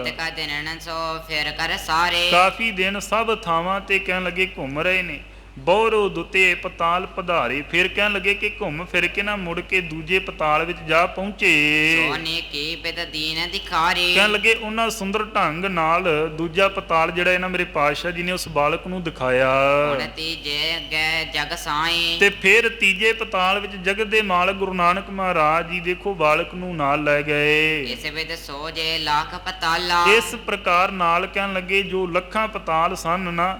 ਇਤਕਾ ਦਿਨਨ ਸੋ ਫਿਰ ਕਰ ਸਾਰੇ। ਕਾਫੀ ਦਿਨ ਸਭ ਥਾਵਾਂ ਤੇ ਕਹਿਣ ਲੱਗੇ ਘੁੰਮ ਰਹੇ ਨੇ। ਬਹੁਰੋ ਦੁੱਤੇ ਪਤਾਲ ਪਧਾਰੇ। ਫਿਰ ਕਹਿਣ ਲੱਗੇ ਕਿ ਘੁੰਮ ਫਿਰ ਕੇ ਨਾ ਮੁੜ ਕੇ ਦੂਜੇ ਪਤਾਲ ਵਿੱਚ ਜਾ ਪਹੁੰਚੇ। ਸੋਨੇ ਕੀ ਬਿਦ ਦੀਨ ਦਿਖਾਰੀ। ਕਹਿਣ ਲੱਗੇ ਉਹਨਾਂ ਸੁੰਦਰ ਢੰਗ ਨਾਲ ਦੂਜਾ ਪਤਾਲ ਜਿਹੜਾ ਇਹਨਾਂ ਮੇਰੇ ਪਾਤਸ਼ਾਹ ਜੀ ਨੇ ਉਸ ਬਾਲਕ ਨੂੰ ਦਿਖਾਇਆ। ਹੁਣ ਤੀਜੇ ਗਏ ਜਗ ਸਾਈ। ਤੇ ਫਿਰ ਤੀਜੇ ਪਤਾਲ ਵਿੱਚ ਜਗਤ ਦੇ ਮਾਲਕ ਗੁਰੂ ਨਾਨਕ ਮਹਾਰਾਜ ਜੀ ਦੇਖੋ ਬਾਲਕ ਨੂੰ ਨਾਲ ਲੈ ਗਏ। ਇਸ ਬਿਦ ਸੋ ਜੇ ਲੱਖ ਪਤਾਲਾ। ਇਸ ਪ੍ਰਕਾਰ ਨਾਲ ਕਹਿਣ ਲੱਗੇ ਜੋ ਲੱਖਾਂ ਪਤਾਲ ਸਨ ਨਾ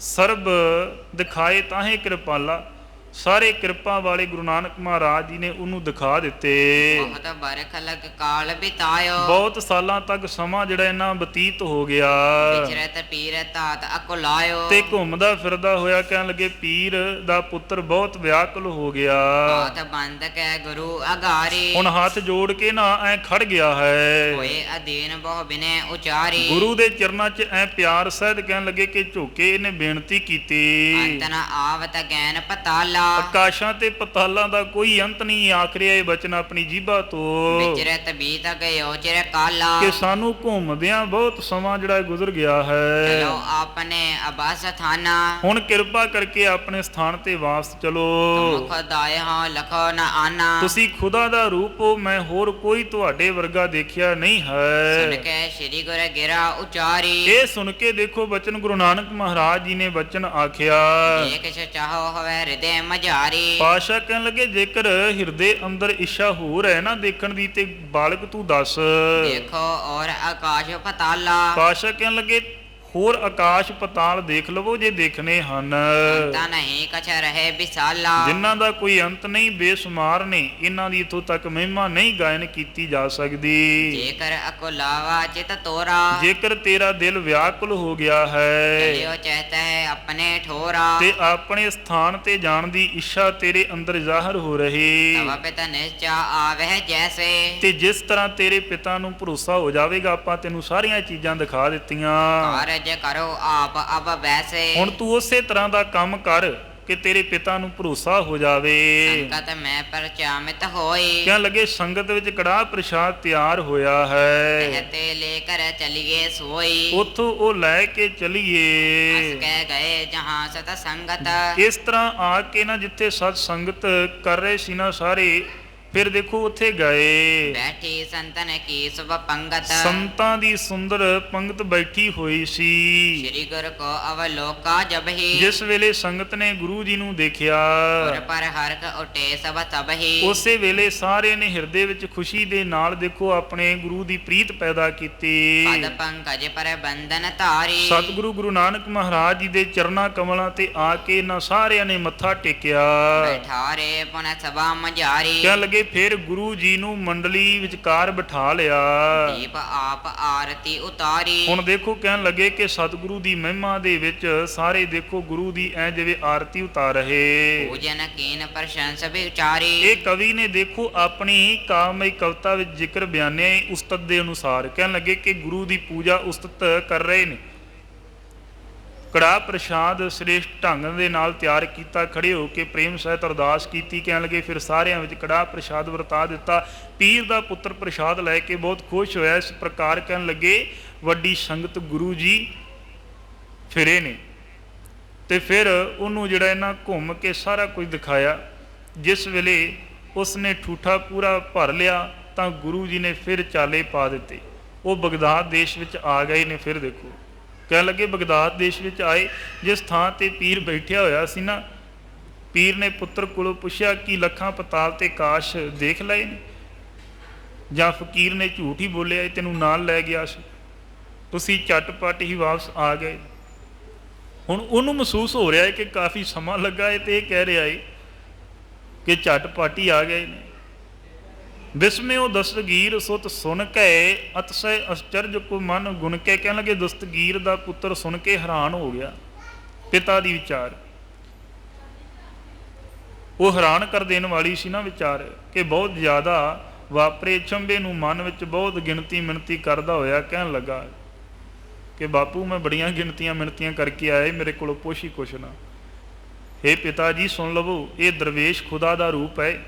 ਸਰਬ ਦਿਖਾਏ ਤਾਹੇ ਕਿਰਪਾਲਾ। ਸਾਰੇ ਕਿਰਪਾ ਵਾਲੇ ਗੁਰੂ ਨਾਨਕ ਮਹਾਰਾਜ ਜੀ ਨੇ ਉਹਨੂੰ ਦਿਖਾ ਦਿੱਤੇ। ਬਹੁਤ ਬਰਖ ਲਗ ਕਾਲ ਬਿਤਾਇਓ। ਬਹੁਤ ਸਾਲਾਂ ਤੱਕ ਸਮਾਂ ਜਿਹੜਾ ਇਹਨਾਂ ਬਤੀਤ ਹੋ ਗਿਆ। ਵਿਚਰਤ ਪੀਰ ਤਾਤ ਅਕੁਲਾਇਓ। ਤੇ ਘੁੰਮਦਾ ਫਿਰਦਾ ਹੋਇਆ ਕਹਿਣ ਲੱਗੇ ਪੀਰ ਦਾ ਪੁੱਤਰ ਬਹੁਤ ਵਿਆਕੁਲ ਹੋ ਗਿਆ। ਹਾਥ ਬੰਦ ਕੈ ਗੁਰੂ ਅਗਾਰੀ। ਹੁਣ ਹੱਥ ਜੋੜ ਕੇ ਨਾ ਐ ਖੜ ਗਿਆ ਹੈ। ਹੋਏ ਅਧੀਨ ਬਹੁ ਬਿਨੇ ਉਚਾਰੀ। ਗੁਰੂ ਦੇ ਚਰਨਾਂ 'ਚ ਐ ਪਿਆਰ ਸਹਿਤ ਕਹਿਣ ਲੱਗੇ ਕਿ ਝੁਕੇ ਇਹਨੇ ਬੇਨਤੀ ਕੀਤੀ। ਅੰਤ ਨ ਆਵਤ ਗੈਨ ਪਤਾਲਾ। ਆਕਾਸ਼ਾਂ ਤੇ ਪਤਾਲਾਂ ਦਾ ਕੋਈ ਅੰਤ ਨਹੀਂ। ਆਖ ਰਿਹਾ ਇਹ ਬਚਨ ਆਪਣੀ ਜੀਭਾ ਤੋਂ ਵਿਚਰਤ ਬੀਤ ਗਇਓ ਚਿਰ ਕਾਲਾ। ਕਿ ਸਾਨੂੰ ਘੁੰਮਦਿਆਂ ਬਹੁਤ ਸਮਾਂ ਜਿਹੜਾ ਗੁਜ਼ਰ ਗਿਆ ਹੈ। ਚਲੋ ਆਪਣੇ ਅਬਾਸ ਥਾਨਾ। ਹੁਣ ਕਿਰਪਾ ਕਰਕੇ ਆਪਣੇ ਸਥਾਨ ਤੇ ਵਾਪਸ ਚਲੋ। ਮੁਖ ਦਾਇ ਹਾਂ ਲਖੋ ਨ ਆਨਾ। ਤੁਸੀਂ ਖੁਦਾ ਦਾ ਰੂਪ ਹੋ। ਮੈਂ ਹੋਰ ਕੋਈ ਤੁਹਾਡੇ ਵਰਗਾ ਦੇਖਿਆ ਨਹੀਂ ਸੁਨ ਹੈ। ਕੇ ਸ੍ਰੀ ਗੁਰ ਗਿਰਾ ਉਚਾਰੀ। ਇਹ ਸੁਣ ਕੇ ਦੇਖੋ ਬਚਨ ਗੁਰੂ ਨਾਨਕ ਮਹਾਰਾਜ ਜੀ ਨੇ ਬਚਨ ਆਖਿਆ। ਜੇ ਕਿਛ ਚਾਹੋ ਹੋਵੇ ਹਿਰਦੇ ਮਝਾਰੀ। ਪਾਤਸ਼ਾਹ ਕਹਿਣ ਲੱਗੇ ਜੇਕਰ ਹਿਰਦੇ ਅੰਦਰ ਇੱਛਾ ਹੋਰ ਹੈ ਨਾ ਦੇਖਣ ਦੀ ਤੇ ਬਾਲਕ ਤੂੰ ਦੱਸ। ਦੇਖੋ ਔਰ ਆਕਾਸ਼ ਪਤਾਲਾ। ਪਾਤਸ਼ਾਹ ਕਹਿਣ ਲੱਗੇ ਹੋਰ ਆਕਾਸ਼ ਪਤਾਲ ਦੇਖ ਲਵੋ ਜੇ ਦੇਖਣੇ ਹਨ। ਤਾਂ ਨਹੀਂ ਕਛ ਰਹੇ ਵਿਸਾਲਾ। ਜਿਨ੍ਹਾਂ ਦਾ ਕੋਈ ਅੰਤ ਨਹੀਂ ਬੇਸ਼ੁਮਾਰ ਨੇ। ਇਹਨਾਂ ਦੀ ਇਥੋਂ ਤੱਕ ਮਹਿਮਾ ਨਹੀਂ ਗਾਇਨ ਕੀਤੀ ਜਾ ਸਕਦੀ। ਜੇਕਰ ਅਕੁਲਾਵਾ ਚਿਤ ਤੋਰਾ। ਜੇਕਰ ਤੇਰਾ ਦਿਲ ਵਿਆਕੁਲ ਹੋ ਗਿਆ ਹੈ ਚਲਿਓ ਚਹਤਾ ਹੈ अपने ठोरा ਤੇ ਆਪਣੇ ਸਥਾਨ ਤੇ ਜਾਣ ਦੀ ਇੱਛਾ ਤੇਰੇ ਅੰਦਰ ਜ਼ਾਹਰ ਹੋ ਰਹੀ। तब पित निश्चा आवह जैसे ਤੇ ਜਿਸ ਤਰ੍ਹਾਂ ਤੇਰੇ ਪਿਤਾ ਨੂੰ ਭਰੋਸਾ ਹੋ ਜਾਵੇਗਾ ਆਪਾਂ ਤੈਨੂੰ ਸਾਰੀਆਂ ਚੀਜ਼ਾਂ ਦਿਖਾ ਦਿੱਤੀਆਂ, कारज करो आप अब वैसे ਹੁਣ ਤੂੰ ਉਸੇ ਤਰ੍ਹਾਂ ਦਾ ਕੰਮ ਕਰ ਕਿ ਤੇਰੇ ਪਿਤਾ ਨੂੰ ਭਰੋਸਾ ਹੋ ਜਾਵੇ। संकट में परचामित होई ਕਹਿਣ ਲੱਗੇ ਸੰਗਤ ਵਿੱਚ ਕੜਾਹ ਪ੍ਰਸ਼ਾਦ ਤਿਆਰ ਹੋਇਆ ਹੈ, कहते लेकर चलिए सोई ਉੱਥੋਂ ਉਹ ਲੈ ਕੇ हंस ਚਲੀਏ। के गए जहाँ सत संगत ਇਸ ਤਰ੍ਹਾਂ ਆ ਕੇ ਨਾ ਜਿੱਥੇ ਸਤ ਸੰਗਤ ਕਰ ਰਹੇ ਸੀ ਨਾ ਸਾਰੇ, ਫਿਰ ਦੇਖੋ ਉੱਥੇ ਗਏ। बैठी संतन की शुभ पंगत ਸੰਤਾਂ ਦੀ ਸੁੰਦਰ ਪੰਗਤ ਬੈਠੀ ਹੋਈ ਸੀ। श्री गुरु को अवलोका जब ही ਜਿਸ ਵੇਲੇ ਸੰਗਤ ਨੇ ਗੁਰੂ ਜੀ ਨੂੰ ਦੇਖਿਆ, गुर पर हर्क उठे सब तब ही ਉਸੇ ਵੇਲੇ ਸਾਰਿਆਂ ਨੇ ਹਿਰਦੇ ਵਿੱਚ ਖੁਸ਼ੀ ਦੇ ਨਾਲ ਦੇਖੋ ਆਪਣੇ ਗੁਰੂ ਦੀ ਪ੍ਰੀਤ ਪੈਦਾ ਕੀਤੀ। पद पंकज पर बंधन तारी ਸਤਿਗੁਰੂ ਗੁਰੂ ਨਾਨਕ ਮਹਾਰਾਜ ਜੀ ਦੇ ਚਰਨਾਂ ਕਮਲਾਂ ਤੇ ਆ ਕੇ ਇਹਨਾਂ ਸਾਰਿਆਂ ਨੇ ਮੱਥਾ ਟੇਕਿਆ। बैठारे पुनः सभा मजारी ਕਹਿਣ ਲੱਗੇ ਫਿਰ ਗੁਰੂ ਜੀ ਨੂੰ ਮੰਡਲੀ ਵਿਚਕਾਰ ਬਿਠਾ ਲਿਆ। दीप आप आरती उतारी ਹੁਣ ਦੇਖੋ ਕਹਿਣ ਲੱਗੇ ਕਿ ਸਤਿਗੁਰੂ ਦੀ ਮਹਿਮਾ ਦੇ ਵਿੱਚ ਸਾਰੇ ਦੇਖੋ ਗੁਰੂ ਦੀ ਐ ਜਿਵੇਂ ਆਰਤੀ ਉਤਾਰ ਰਹੇ। पूजन कीन प्रशंस विचारी ਇਹ ਕਵੀ ਨੇ ਦੇਖੋ ਆਪਣੀ ਕਾਮਈ ਕਵਿਤਾ ਵਿੱਚ ਜ਼ਿਕਰ ਬਿਆਨਿਆ ਹੈ ਉਸਤਤ ਦੇ ਅਨੁਸਾਰ। ਕਹਿਣ ਲੱਗੇ ਕਿ ਗੁਰੂ ਦੀ ਪੂਜਾ ਉਸਤਤ ਕਰ ਰਹੇ ਨੇ। ਕੜਾਹ ਪ੍ਰਸ਼ਾਦ ਸ੍ਰੇਸ਼ਟ ਢੰਗ ਦੇ ਨਾਲ ਤਿਆਰ ਕੀਤਾ, ਖੜੇ ਹੋ ਕੇ ਪ੍ਰੇਮ ਸਹਿਤ ਅਰਦਾਸ ਕੀਤੀ। ਕਹਿਣ ਲੱਗੇ ਫਿਰ ਸਾਰਿਆਂ ਵਿੱਚ ਕੜਾਹ ਪ੍ਰਸ਼ਾਦ ਵਰਤਾ ਦਿੱਤਾ। ਪੀਰ ਦਾ ਪੁੱਤਰ ਪ੍ਰਸ਼ਾਦ ਲੈ ਕੇ ਬਹੁਤ ਖੁਸ਼ ਹੋਇਆ। ਇਸ ਪ੍ਰਕਾਰ ਕਹਿਣ ਲੱਗੇ ਵੱਡੀ ਸੰਗਤ ਗੁਰੂ ਜੀ ਫਿਰੇ ਨੇ ਤੇ ਫਿਰ ਉਹਨੂੰ ਜਿਹੜਾ ਇਹਨਾਂ ਘੁੰਮ ਕੇ ਸਾਰਾ ਕੁਝ ਦਿਖਾਇਆ। ਜਿਸ ਵੇਲੇ ਉਸਨੇ ਠੂਠਾ ਪੂਰਾ ਭਰ ਲਿਆ ਤਾਂ ਗੁਰੂ ਜੀ ਨੇ ਫਿਰ ਚਾਲੇ ਪਾ ਦਿੱਤੇ। ਉਹ ਬਗਦਾਦ ਦੇਸ਼ ਵਿੱਚ ਆ ਗਏ ਨੇ। ਫਿਰ ਦੇਖੋ ਕਹਿਣ ਲੱਗੇ ਬਗਦਾਦ ਦੇਸ਼ ਵਿੱਚ ਆਏ, ਜਿਸ ਥਾਂ ਤੇ ਪੀਰ ਬੈਠਿਆ ਹੋਇਆ ਸੀ ਨਾ, ਪੀਰ ਨੇ ਪੁੱਤਰ ਕੋਲੋਂ ਪੁੱਛਿਆ ਕਿ ਲੱਖਾਂ ਪਤਾਲ ਤੇ ਕਾਸ਼ ਦੇਖ ਲਏ ਨੇ, ਜਾਂ ਫਕੀਰ ਨੇ ਝੂਠ ਹੀ ਬੋਲਿਆ ਤੈਨੂੰ ਨਾਲ ਲੈ ਗਿਆ ਸੀ, ਤੁਸੀਂ ਝਟਪਟ ਹੀ ਵਾਪਸ ਆ ਗਏ। ਹੁਣ ਉਹਨੂੰ ਮਹਿਸੂਸ ਹੋ ਰਿਹਾ ਹੈ ਕਿ ਕਾਫੀ ਸਮਾਂ ਲੱਗਾ ਹੈ ਤੇ ਇਹ ਕਹਿ ਰਿਹਾ ਹੈ ਕਿ ਝਟਪਟ ਹੀ ਆ ਗਏ ਨੇ। ਵਿਸਮਿਓ ਦਸਤਗੀਰ ਸੁਤ ਸੁਣ ਕੇ ਅਤਸੈ ਅਚਰਜ ਕੋ ਮਨ ਗੁਣ ਕੇ। ਕਹਿਣ ਲੱਗੇ ਦਸਤਗੀਰ ਦਾ ਪੁੱਤਰ ਸੁਣ ਕੇ ਹੈਰਾਨ ਹੋ ਗਿਆ। ਪਿਤਾ ਦੀ ਵਿਚਾਰ ਉਹ ਹੈਰਾਨ ਕਰ ਦੇਣ ਵਾਲੀ ਸੀ ਨਾ ਵਿਚਾਰ, ਕਿ ਬਹੁਤ ਜ਼ਿਆਦਾ ਵਾਪਰੇ ਚੰਬੇ ਨੂੰ ਮਨ ਵਿੱਚ ਬਹੁਤ ਗਿਣਤੀ ਮਿਣਤੀ ਕਰਦਾ ਹੋਇਆ ਕਹਿਣ ਲੱਗਾ ਕਿ ਬਾਪੂ ਮੈਂ ਬੜੀਆਂ ਗਿਣਤੀਆਂ ਮਿਣਤੀਆਂ ਕਰਕੇ ਆਏ, ਮੇਰੇ ਕੋਲੋਂ ਪੁੱਛ ਹੀ ਕੁਛ ਨਾ। ਹੇ ਪਿਤਾ ਜੀ ਸੁਣ ਲਵੋ, ਇਹ ਦਰਵੇਸ਼ ਖੁਦਾ ਦਾ ਰੂਪ ਹੈ।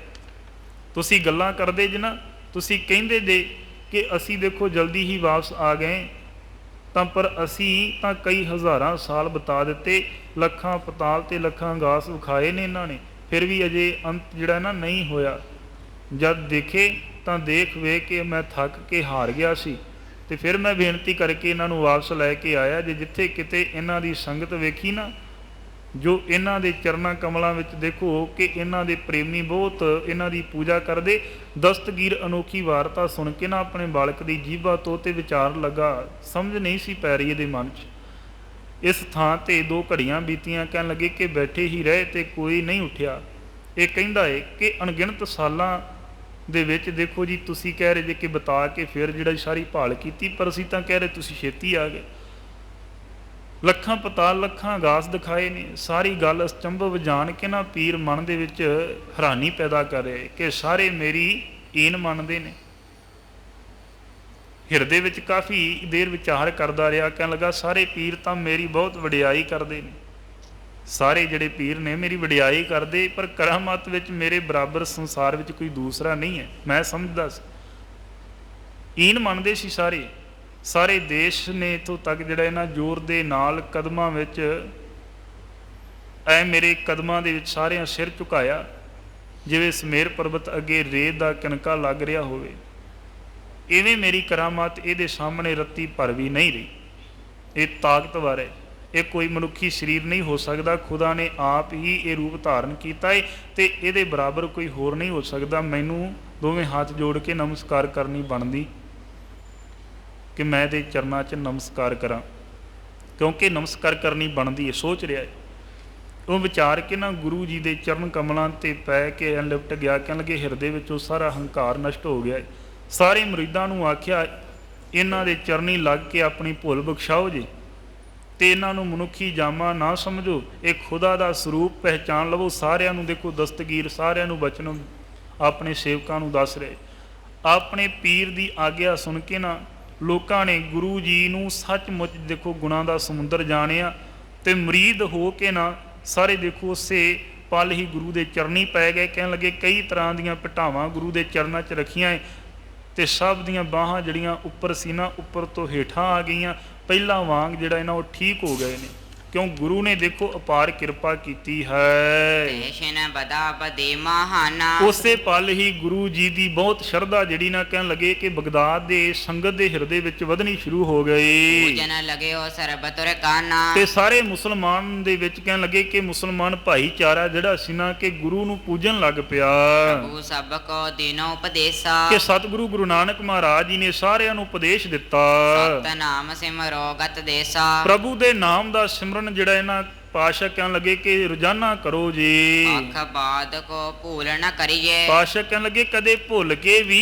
ਤੁਸੀਂ ਗੱਲਾਂ ਕਰਦੇ ਜੇ ਨਾ, ਤੁਸੀਂ ਕਹਿੰਦੇ ਜੇ ਕਿ ਅਸੀਂ ਦੇਖੋ ਜਲਦੀ ਹੀ ਵਾਪਸ ਆ ਗਏ, ਤਾਂ ਪਰ ਅਸੀਂ ਤਾਂ ਕਈ ਹਜ਼ਾਰਾਂ ਸਾਲ ਬਿਤਾ ਦਿੱਤੇ, ਲੱਖਾਂ ਪਤਾਲ ਤੇ ਲੱਖਾਂ ਗਾਸ ਵਿਖਾਏ ਨੇ ਇਹਨਾਂ ਨੇ, ਫਿਰ ਵੀ ਅਜੇ ਅੰਤ ਜਿਹੜਾ ਨਾ ਨਹੀਂ ਹੋਇਆ। ਜਦ ਦੇਖੇ ਤਾਂ ਦੇਖ ਵੇਖ ਕੇ ਮੈਂ ਥੱਕ ਕੇ ਹਾਰ ਗਿਆ ਸੀ ਤੇ ਫਿਰ ਮੈਂ ਬੇਨਤੀ ਕਰਕੇ ਇਹਨਾਂ ਨੂੰ ਵਾਪਸ ਲੈ ਕੇ ਆਇਆ। ਜੇ ਜਿੱਥੇ ਕਿਤੇ ਇਹਨਾਂ ਦੀ ਸੰਗਤ ਵੇਖੀ ਨਾ, ਜੋ ਇਹਨਾਂ ਦੇ ਚਰਨਾਂ ਕਮਲਾਂ ਵਿੱਚ ਦੇਖੋ ਕਿ ਇਹਨਾਂ ਦੇ ਪ੍ਰੇਮੀ ਬਹੁਤ ਇਹਨਾਂ ਦੀ ਪੂਜਾ ਕਰਦੇ। ਦਸਤਗੀਰ ਅਨੋਖੀ ਵਾਰਤਾ ਸੁਣ ਕੇ ਨਾ ਆਪਣੇ ਬਾਲਕ ਦੀ ਜੀਭਾ ਤੋਂ ਤੇ ਵਿਚਾਰ ਲੱਗਾ, ਸਮਝ ਨਹੀਂ ਸੀ ਪੈ ਰਹੀ ਇਹਦੇ ਮਨ 'ਚ। ਇਸ ਥਾਂ ਤੇ 2 ਘੜੀਆਂ ਬੀਤੀਆਂ। ਕਹਿਣ ਲੱਗੇ ਕਿ ਬੈਠੇ ਹੀ ਰਹੇ ਤੇ ਕੋਈ ਨਹੀਂ ਉੱਠਿਆ। ਇਹ ਕਹਿੰਦਾ ਹੈ ਕਿ ਅਣਗਿਣਤ ਸਾਲਾਂ ਦੇ ਵਿੱਚ ਦੇਖੋ ਜੀ ਤੁਸੀਂ ਕਹਿ ਰਹੇ ਜੇ ਕਿ ਬਤਾ ਕੇ ਫਿਰ ਜਿਹੜਾ ਸਾਰੀ ਭਾਲ ਕੀਤੀ, ਪਰ ਅਸੀਂ ਤਾਂ ਕਹਿ ਰਹੇ ਤੁਸੀਂ ਛੇਤੀ ਆ ਗਏ। ਲੱਖਾਂ ਪਤਾਲ ਲੱਖਾਂ ਗਾਸ ਦਿਖਾਏ ਨੇ। ਸਾਰੀ ਗੱਲ ਅਚੰਭਵ ਜਾਣ ਕੇ ਨਾ ਪੀਰ ਮਨ ਦੇ ਵਿੱਚ ਹੈਰਾਨੀ ਪੈਦਾ ਕਰ ਰਿਹਾ ਕਿ ਸਾਰੇ ਮੇਰੀ ਈਨ ਮੰਨਦੇ ਨੇ। ਹਿਰਦੇ ਵਿੱਚ ਕਾਫੀ ਦੇਰ ਵਿਚਾਰ ਕਰਦਾ ਰਿਹਾ। ਕਹਿਣ ਲੱਗਾ ਸਾਰੇ ਪੀਰ ਤਾਂ ਮੇਰੀ ਬਹੁਤ ਵਡਿਆਈ ਕਰਦੇ ਨੇ, ਸਾਰੇ ਜਿਹੜੇ ਪੀਰ ਨੇ ਮੇਰੀ ਵਡਿਆਈ ਕਰਦੇ, ਪਰ ਕਰਾਮਾਤ ਵਿੱਚ ਮੇਰੇ ਬਰਾਬਰ ਸੰਸਾਰ ਵਿੱਚ ਕੋਈ ਦੂਸਰਾ ਨਹੀਂ ਹੈ। ਮੈਂ ਸਮਝਦਾ ਸੀ, ਈਨ ਮੰਨਦੇ ਸੀ ਸਾਰੇ। ਸਾਰੇ ਦੇਸ਼ ਨੇ ਇੱਥੋਂ ਤੱਕ ਜਿਹੜਾ ਇਹਨਾਂ ਜ਼ੋਰ ਦੇ ਨਾਲ ਕਦਮਾਂ ਵਿੱਚ ਐ ਮੇਰੇ ਕਦਮਾਂ ਦੇ ਵਿੱਚ ਸਾਰਿਆਂ ਸਿਰ ਝੁਕਾਇਆ, ਜਿਵੇਂ ਸਮੇਰ ਪਰਬਤ ਅੱਗੇ ਰੇਤ ਦਾ ਕਿਣਕਾ ਲੱਗ ਰਿਹਾ ਹੋਵੇ। ਇਵੇਂ ਮੇਰੀ ਕਰਾਮਾਤ ਇਹਦੇ ਸਾਹਮਣੇ ਰੱਤੀ ਭਰ ਵੀ ਨਹੀਂ ਰਹੀ। ਇਹ ਤਾਕਤਵਰ ਹੈ, ਇਹ ਕੋਈ ਮਨੁੱਖੀ ਸਰੀਰ ਨਹੀਂ ਹੋ ਸਕਦਾ। ਖੁਦਾ ਨੇ ਆਪ ਹੀ ਇਹ ਰੂਪ ਧਾਰਨ ਕੀਤਾ ਹੈ ਤੇ ਇਹਦੇ ਬਰਾਬਰ ਕੋਈ ਹੋਰ ਨਹੀਂ ਹੋ ਸਕਦਾ। ਮੈਨੂੰ ਦੋਵੇਂ ਹੱਥ ਜੋੜ ਕੇ ਨਮਸਕਾਰ ਕਰਨੀ ਬਣਦੀ ਕਿ ਮੈਂ ਇਹਦੇ ਚਰਨਾਂ 'ਚ ਨਮਸਕਾਰ ਕਰਾਂ, ਕਿਉਂਕਿ ਨਮਸਕਾਰ ਕਰਨੀ ਬਣਦੀ ਹੈ। ਸੋਚ ਰਿਹਾ ਹੈ ਉਹ ਵਿਚਾਰ ਕੇ ਨਾ ਗੁਰੂ ਜੀ ਦੇ ਚਰਨ ਕਮਲਾਂ 'ਤੇ ਪੈ ਕੇ ਲਿਪਟ ਗਿਆ। ਕਹਿਣ ਲੱਗੇ ਹਿਰਦੇ ਵਿੱਚੋਂ ਸਾਰਾ ਹੰਕਾਰ ਨਸ਼ਟ ਹੋ ਗਿਆ। ਸਾਰੇ ਮੁਰੀਦਾਂ ਨੂੰ ਆਖਿਆ ਇਹਨਾਂ ਦੇ ਚਰਨੀ ਲੱਗ ਕੇ ਆਪਣੀ ਭੁੱਲ ਬਖਸ਼ਾਓ ਜੀ। ਤੇ ਇਹਨਾਂ ਨੂੰ ਮਨੁੱਖੀ ਜਾਮਾ ਨਾ ਸਮਝੋ, ਇਹ ਖੁਦਾ ਦਾ ਸਰੂਪ ਪਹਿਚਾਨ ਲਵੋ। ਸਾਰਿਆਂ ਨੂੰ ਦੇਖੋ ਦਸਤਗੀਰ ਸਾਰਿਆਂ ਨੂੰ ਬਚਨ ਆਪਣੇ ਸੇਵਕਾਂ ਨੂੰ ਦੱਸ ਰਹੇ। ਆਪਣੇ ਪੀਰ ਦੀ ਆਗਿਆ ਸੁਣ ਕੇ ਨਾ ਲੋਕਾਂ ਨੇ ਗੁਰੂ ਜੀ ਨੂੰ ਸੱਚਮੁੱਚ ਦੇਖੋ ਗੁਣਾਂ ਦਾ ਸਮੁੰਦਰ ਜਾਣਿਆ ਤੇ ਮੁਰੀਦ ਹੋ ਕੇ ਨਾ ਸਾਰੇ ਦੇਖੋ ਉਸੇ ਪਲ ਹੀ ਗੁਰੂ ਦੇ ਚਰਨੀ ਪੈ ਗਏ। ਕਹਿਣ ਲੱਗੇ ਕਈ ਤਰ੍ਹਾਂ ਦੀਆਂ ਭਟਾਵਾਂ ਗੁਰੂ ਦੇ ਚਰਨਾਂ 'ਚ ਰੱਖੀਆਂ ਏ ਤੇ ਸਭ ਦੀਆਂ ਬਾਹਾਂ ਜਿਹੜੀਆਂ ਉੱਪਰ ਸੀ ਨਾ ਉੱਪਰ ਤੋਂ ਹੇਠਾਂ ਆ ਗਈਆਂ, ਪਹਿਲਾਂ ਵਾਂਗ ਜਿਹੜਾ ਇਹਨਾਂ ਉਹ ਠੀਕ ਹੋ ਗਏ ਨੇ, ਕਿਉਂ ਗੁਰੂ ਨੇ ਦੇਖੋ ਅਪਾਰ ਕਿਰਪਾ ਕੀਤੀ ਹੈ। ਤੇਸ਼ਨ ਬਦਾ ਬਦੇ ਮਹਾਨਾ, ਉਸੇ ਪਲ ਹੀ ਗੁਰੂ ਜੀ ਦੀ ਬਹੁਤ ਸ਼ਰਧਾ ਜਿਹੜੀ ਨਾ ਕਹਿਣ ਲੱਗੇ ਕਿ ਬਗਦਾਦ ਦੇ ਸੰਗਤ ਦੇ ਹਿਰਦੇ ਵਿੱਚ ਵਧਣੀ ਸ਼ੁਰੂ ਹੋ ਗਈ। ਪੂਜਨ ਲਗੇ ਉਹ ਸਰਬਤੁਰ ਕਾਨਾ, ਤੇ ਸਾਰੇ ਮੁਸਲਮਾਨ ਦੇ ਵਿੱਚ ਕਹਿਣ ਲੱਗੇ ਕਿ ਮੁਸਲਮਾਨ ਭਾਈਚਾਰਾ ਜਿਹੜਾ ਸੀ ਨਾ ਕਿ ਗੁਰੂ ਨੂੰ ਪੂਜਣ ਲੱਗ ਪਿਆ। ਪ੍ਰਭੂ ਸਭ ਕੋ ਦੀਨੋ ਉਪਦੇਸਾ, ਕਿ ਸਤਿਗੁਰੂ ਗੁਰੂ ਨਾਨਕ ਮਹਾਰਾਜ ਜੀ ਨੇ ਸਾਰਿਆਂ ਨੂੰ ਉਪਦੇਸ਼ ਦਿੱਤਾ। ਸਤਨਾਮ ਸਿਮਰੋ ਗਤ ਦੇਸਾ, ਪ੍ਰਭੂ ਦੇ ਨਾਮ ਦਾ ਸਿਮਰਨ ਜਿਹੜਾ ਇਹਨਾਂ ਪਾਸ਼ਾ ਕਹਿਣ ਲੱਗੇ ਕਿ ਰੋਜ਼ਾਨਾ ਕਰੋ ਜੀ। ਅੱਖ ਬਾਦ ਕੋ ਭੂਲ ਨ ਕਰੀਏ, ਪਾਸ਼ਾ ਕਹਿਣ ਲੱਗੇ ਕਦੇ ਭੁੱਲ ਕੇ ਵੀ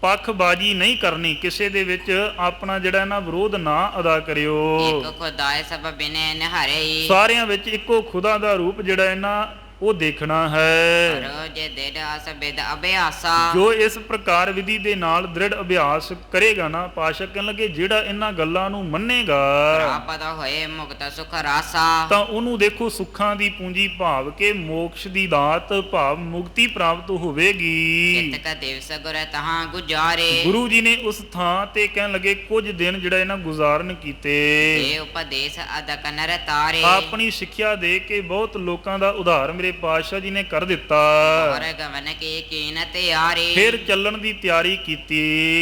ਪੱਖਬਾਜੀ ਨਹੀਂ ਕਰਨੀ, ਕਿਸੇ ਦੇ ਵਿੱਚ ਆਪਣਾ ਜਿਹੜਾ ਨਾ ਵਿਰੋਧ ਨਾ ਅਦਾ ਕਰਿਓ। ਇਕ ਖੁਦਾਏ ਸਭ ਬਿਨੇ ਨਿਹਾਰੇ, ਸਾਰਿਆਂ ਵਿੱਚ ਇੱਕੋ ਖੁਦਾ ਦਾ ਰੂਪ ਜਿਹੜਾ ਇਹਨਾਂ ਉਹ ਦੇਖਣਾ ਹੈ। ਕਰੋ ਜੇ ਦਿਲ ਅਸ ਬਿਦ ਅਭਿਆਸਾ, ਜੋ ਇਸ ਪ੍ਰਕਾਰ ਵਿਧੀ ਦੇ ਨਾਲ ਦ੍ਰਿੜ ਅਭਿਆਸ ਕਰੇਗਾ ਨਾ, ਪਾਸ਼ਾ ਕਹਿਣ ਲੱਗੇ ਜਿਹੜਾ ਇਹਨਾਂ ਗੱਲਾਂ ਨੂੰ ਮੰਨੇਗਾ ਪ੍ਰਾਪਤ ਹੋਏ ਮੁਕਤ ਸੁਖ ਰਾਸਾ, ਤਾਂ ਉਹਨੂੰ ਦੇਖੋ ਸੁੱਖਾਂ ਦੀ ਪੂੰਜੀ ਭਾਵ ਕੇ ਮੋਕਸ਼ ਦੀ ਦਾਤ ਭਾਵ ਮੁਕਤੀ ਪ੍ਰਾਪਤ ਹੋਵੇਗੀ। ਕਿਤਕ ਦਿਵਸ ਗੁਰ ਤਹਾਂ ਗੁਜਾਰੇ, ਗੁਰੂ ਜੀ ਨੇ ਉਸ ਥਾਂ ਤੇ ਕਹਿਣ ਲੱਗੇ ਕੁਝ ਦਿਨ ਜਿਹੜਾ ਇਹਨਾਂ ਗੁਜ਼ਾਰਨ ਕੀਤੇ। ਇਹ ਉਪਦੇਸ਼ ਅਦਕ ਨਰ ਤਾਰੇ, ਆਪਣੀ ਸਿੱਖਿਆ ਦੇ ਕੇ ਬਹੁਤ ਲੋਕਾਂ ਦਾ ਉਧਾਰ ਮੇਰੇ ਪਾਤਸ਼ਾਹ ਜੀ ਨੇ ਕਰ ਦਿੱਤਾ। ਔਰ ਗਵਨ ਕੀ ਕੀਨ ਤਿਆਰੀ, ਫਿਰ ਚੱਲਣ ਦੀ ਤਿਆਰੀ ਕੀਤੀ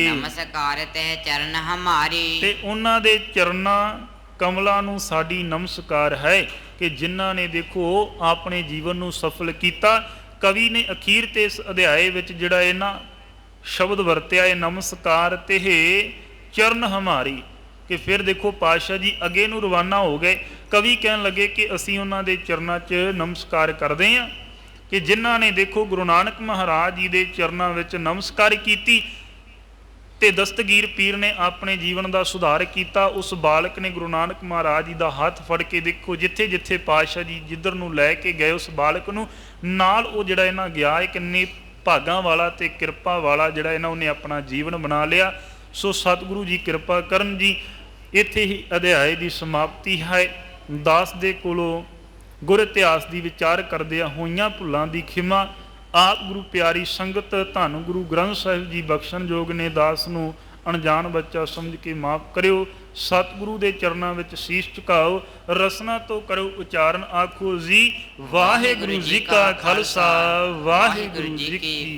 ਨਮਸਕਾਰ ਤੇ ਚਰਨ ਹਮਾਰੀ, ਤੇ ਉਹਨਾਂ ਦੇ ਚਰਨਾਂ ਕਮਲਾਂ ਨੂੰ ਸਾਡੀ ਨਮਸਕਾਰ ਹੈ ਕਿ ਜਿਨ੍ਹਾਂ ਨੇ ਦੇਖੋ ਆਪਣੇ ਜੀਵਨ ਨੂੰ ਸਫਲ ਕੀਤਾ। ਕਵੀ ਨੇ ਅਖੀਰ ਤੇ ਇਸ ਅਧਿਆਏ ਵਿੱਚ ਜਿਹੜਾ ਇਹਨਾਂ ਸ਼ਬਦ ਵਰਤਿਆ ਹੈ ਨਮਸਕਾਰ ਤੇ ਚਰਨ ਹਮਾਰੀ, ਕਿ ਫਿਰ ਦੇਖੋ ਪਾਤਸ਼ਾਹ ਜੀ ਅੱਗੇ ਨੂੰ ਰਵਾਨਾ ਹੋ ਗਏ। ਕਵੀ ਕਹਿਣ ਲੱਗੇ ਕਿ ਅਸੀਂ ਉਹਨਾਂ ਦੇ ਚਰਨਾਂ 'ਚ ਨਮਸਕਾਰ ਕਰਦੇ ਹਾਂ ਕਿ ਜਿਨ੍ਹਾਂ ਨੇ ਦੇਖੋ ਗੁਰੂ ਨਾਨਕ ਮਹਾਰਾਜ ਜੀ ਦੇ ਚਰਨਾਂ ਵਿੱਚ ਨਮਸਕਾਰ ਕੀਤੀ ਤੇ ਦਸਤਗੀਰ ਪੀਰ ਨੇ ਆਪਣੇ ਜੀਵਨ ਦਾ ਸੁਧਾਰ ਕੀਤਾ। ਉਸ ਬਾਲਕ ਨੇ ਗੁਰੂ ਨਾਨਕ ਮਹਾਰਾਜ ਜੀ ਦਾ ਹੱਥ ਫੜ ਕੇ ਦੇਖੋ ਜਿੱਥੇ ਜਿੱਥੇ ਪਾਤਸ਼ਾਹ ਜੀ ਜਿੱਧਰ ਨੂੰ ਲੈ ਕੇ ਗਏ ਉਸ ਬਾਲਕ ਨੂੰ ਨਾਲ ਉਹ ਜਿਹੜਾ ਇਹਨਾਂ ਗਿਆ ਹੈ, ਕਿੰਨੇ ਭਾਗਾਂ ਵਾਲਾ ਤੇ ਕਿਰਪਾ ਵਾਲਾ ਜਿਹੜਾ ਇਹਨਾਂ ਉਹਨੇ ਆਪਣਾ ਜੀਵਨ ਬਣਾ ਲਿਆ। ਸੋ ਸਤਿਗੁਰੂ ਜੀ ਕਿਰਪਾ ਕਰਨ ਜੀ। ਇੱਥੇ ਹੀ ਅਧਿਆਏ ਦੀ ਸਮਾਪਤੀ ਹੈ। ਦਾਸ ਦੇ ਕੋਲੋਂ ਗੁਰ ਇਤਿਹਾਸ ਦੀ ਵਿਚਾਰ ਕਰਦਿਆਂ ਹੋਈਆਂ ਭੁੱਲਾਂ ਦੀ ਖਿਮਾ ਆਪ ਗੁਰੂ ਪਿਆਰੀ ਸੰਗਤ ਧੰਨ ਗੁਰੂ ਗ੍ਰੰਥ ਸਾਹਿਬ ਜੀ ਬਖਸ਼ਣਯੋਗ ਨੇ ਦਾਸ ਨੂੰ ਅਣਜਾਣ ਬੱਚਾ ਸਮਝ ਕੇ ਮਾਫ ਕਰਿਓ। ਸਤਿਗੁਰੂ ਦੇ ਚਰਨਾਂ ਵਿੱਚ ਸੀਸ ਝੁਕਾਓ, ਰਸਨਾ ਤੋਂ ਕਰੋ ਉਚਾਰਨ, ਆਖੋ ਜੀ ਵਾਹਿਗੁਰੂ ਜੀ ਕਾ ਖਾਲਸਾ ਵਾਹਿਗੁਰੂ ਜੀ ਕੀ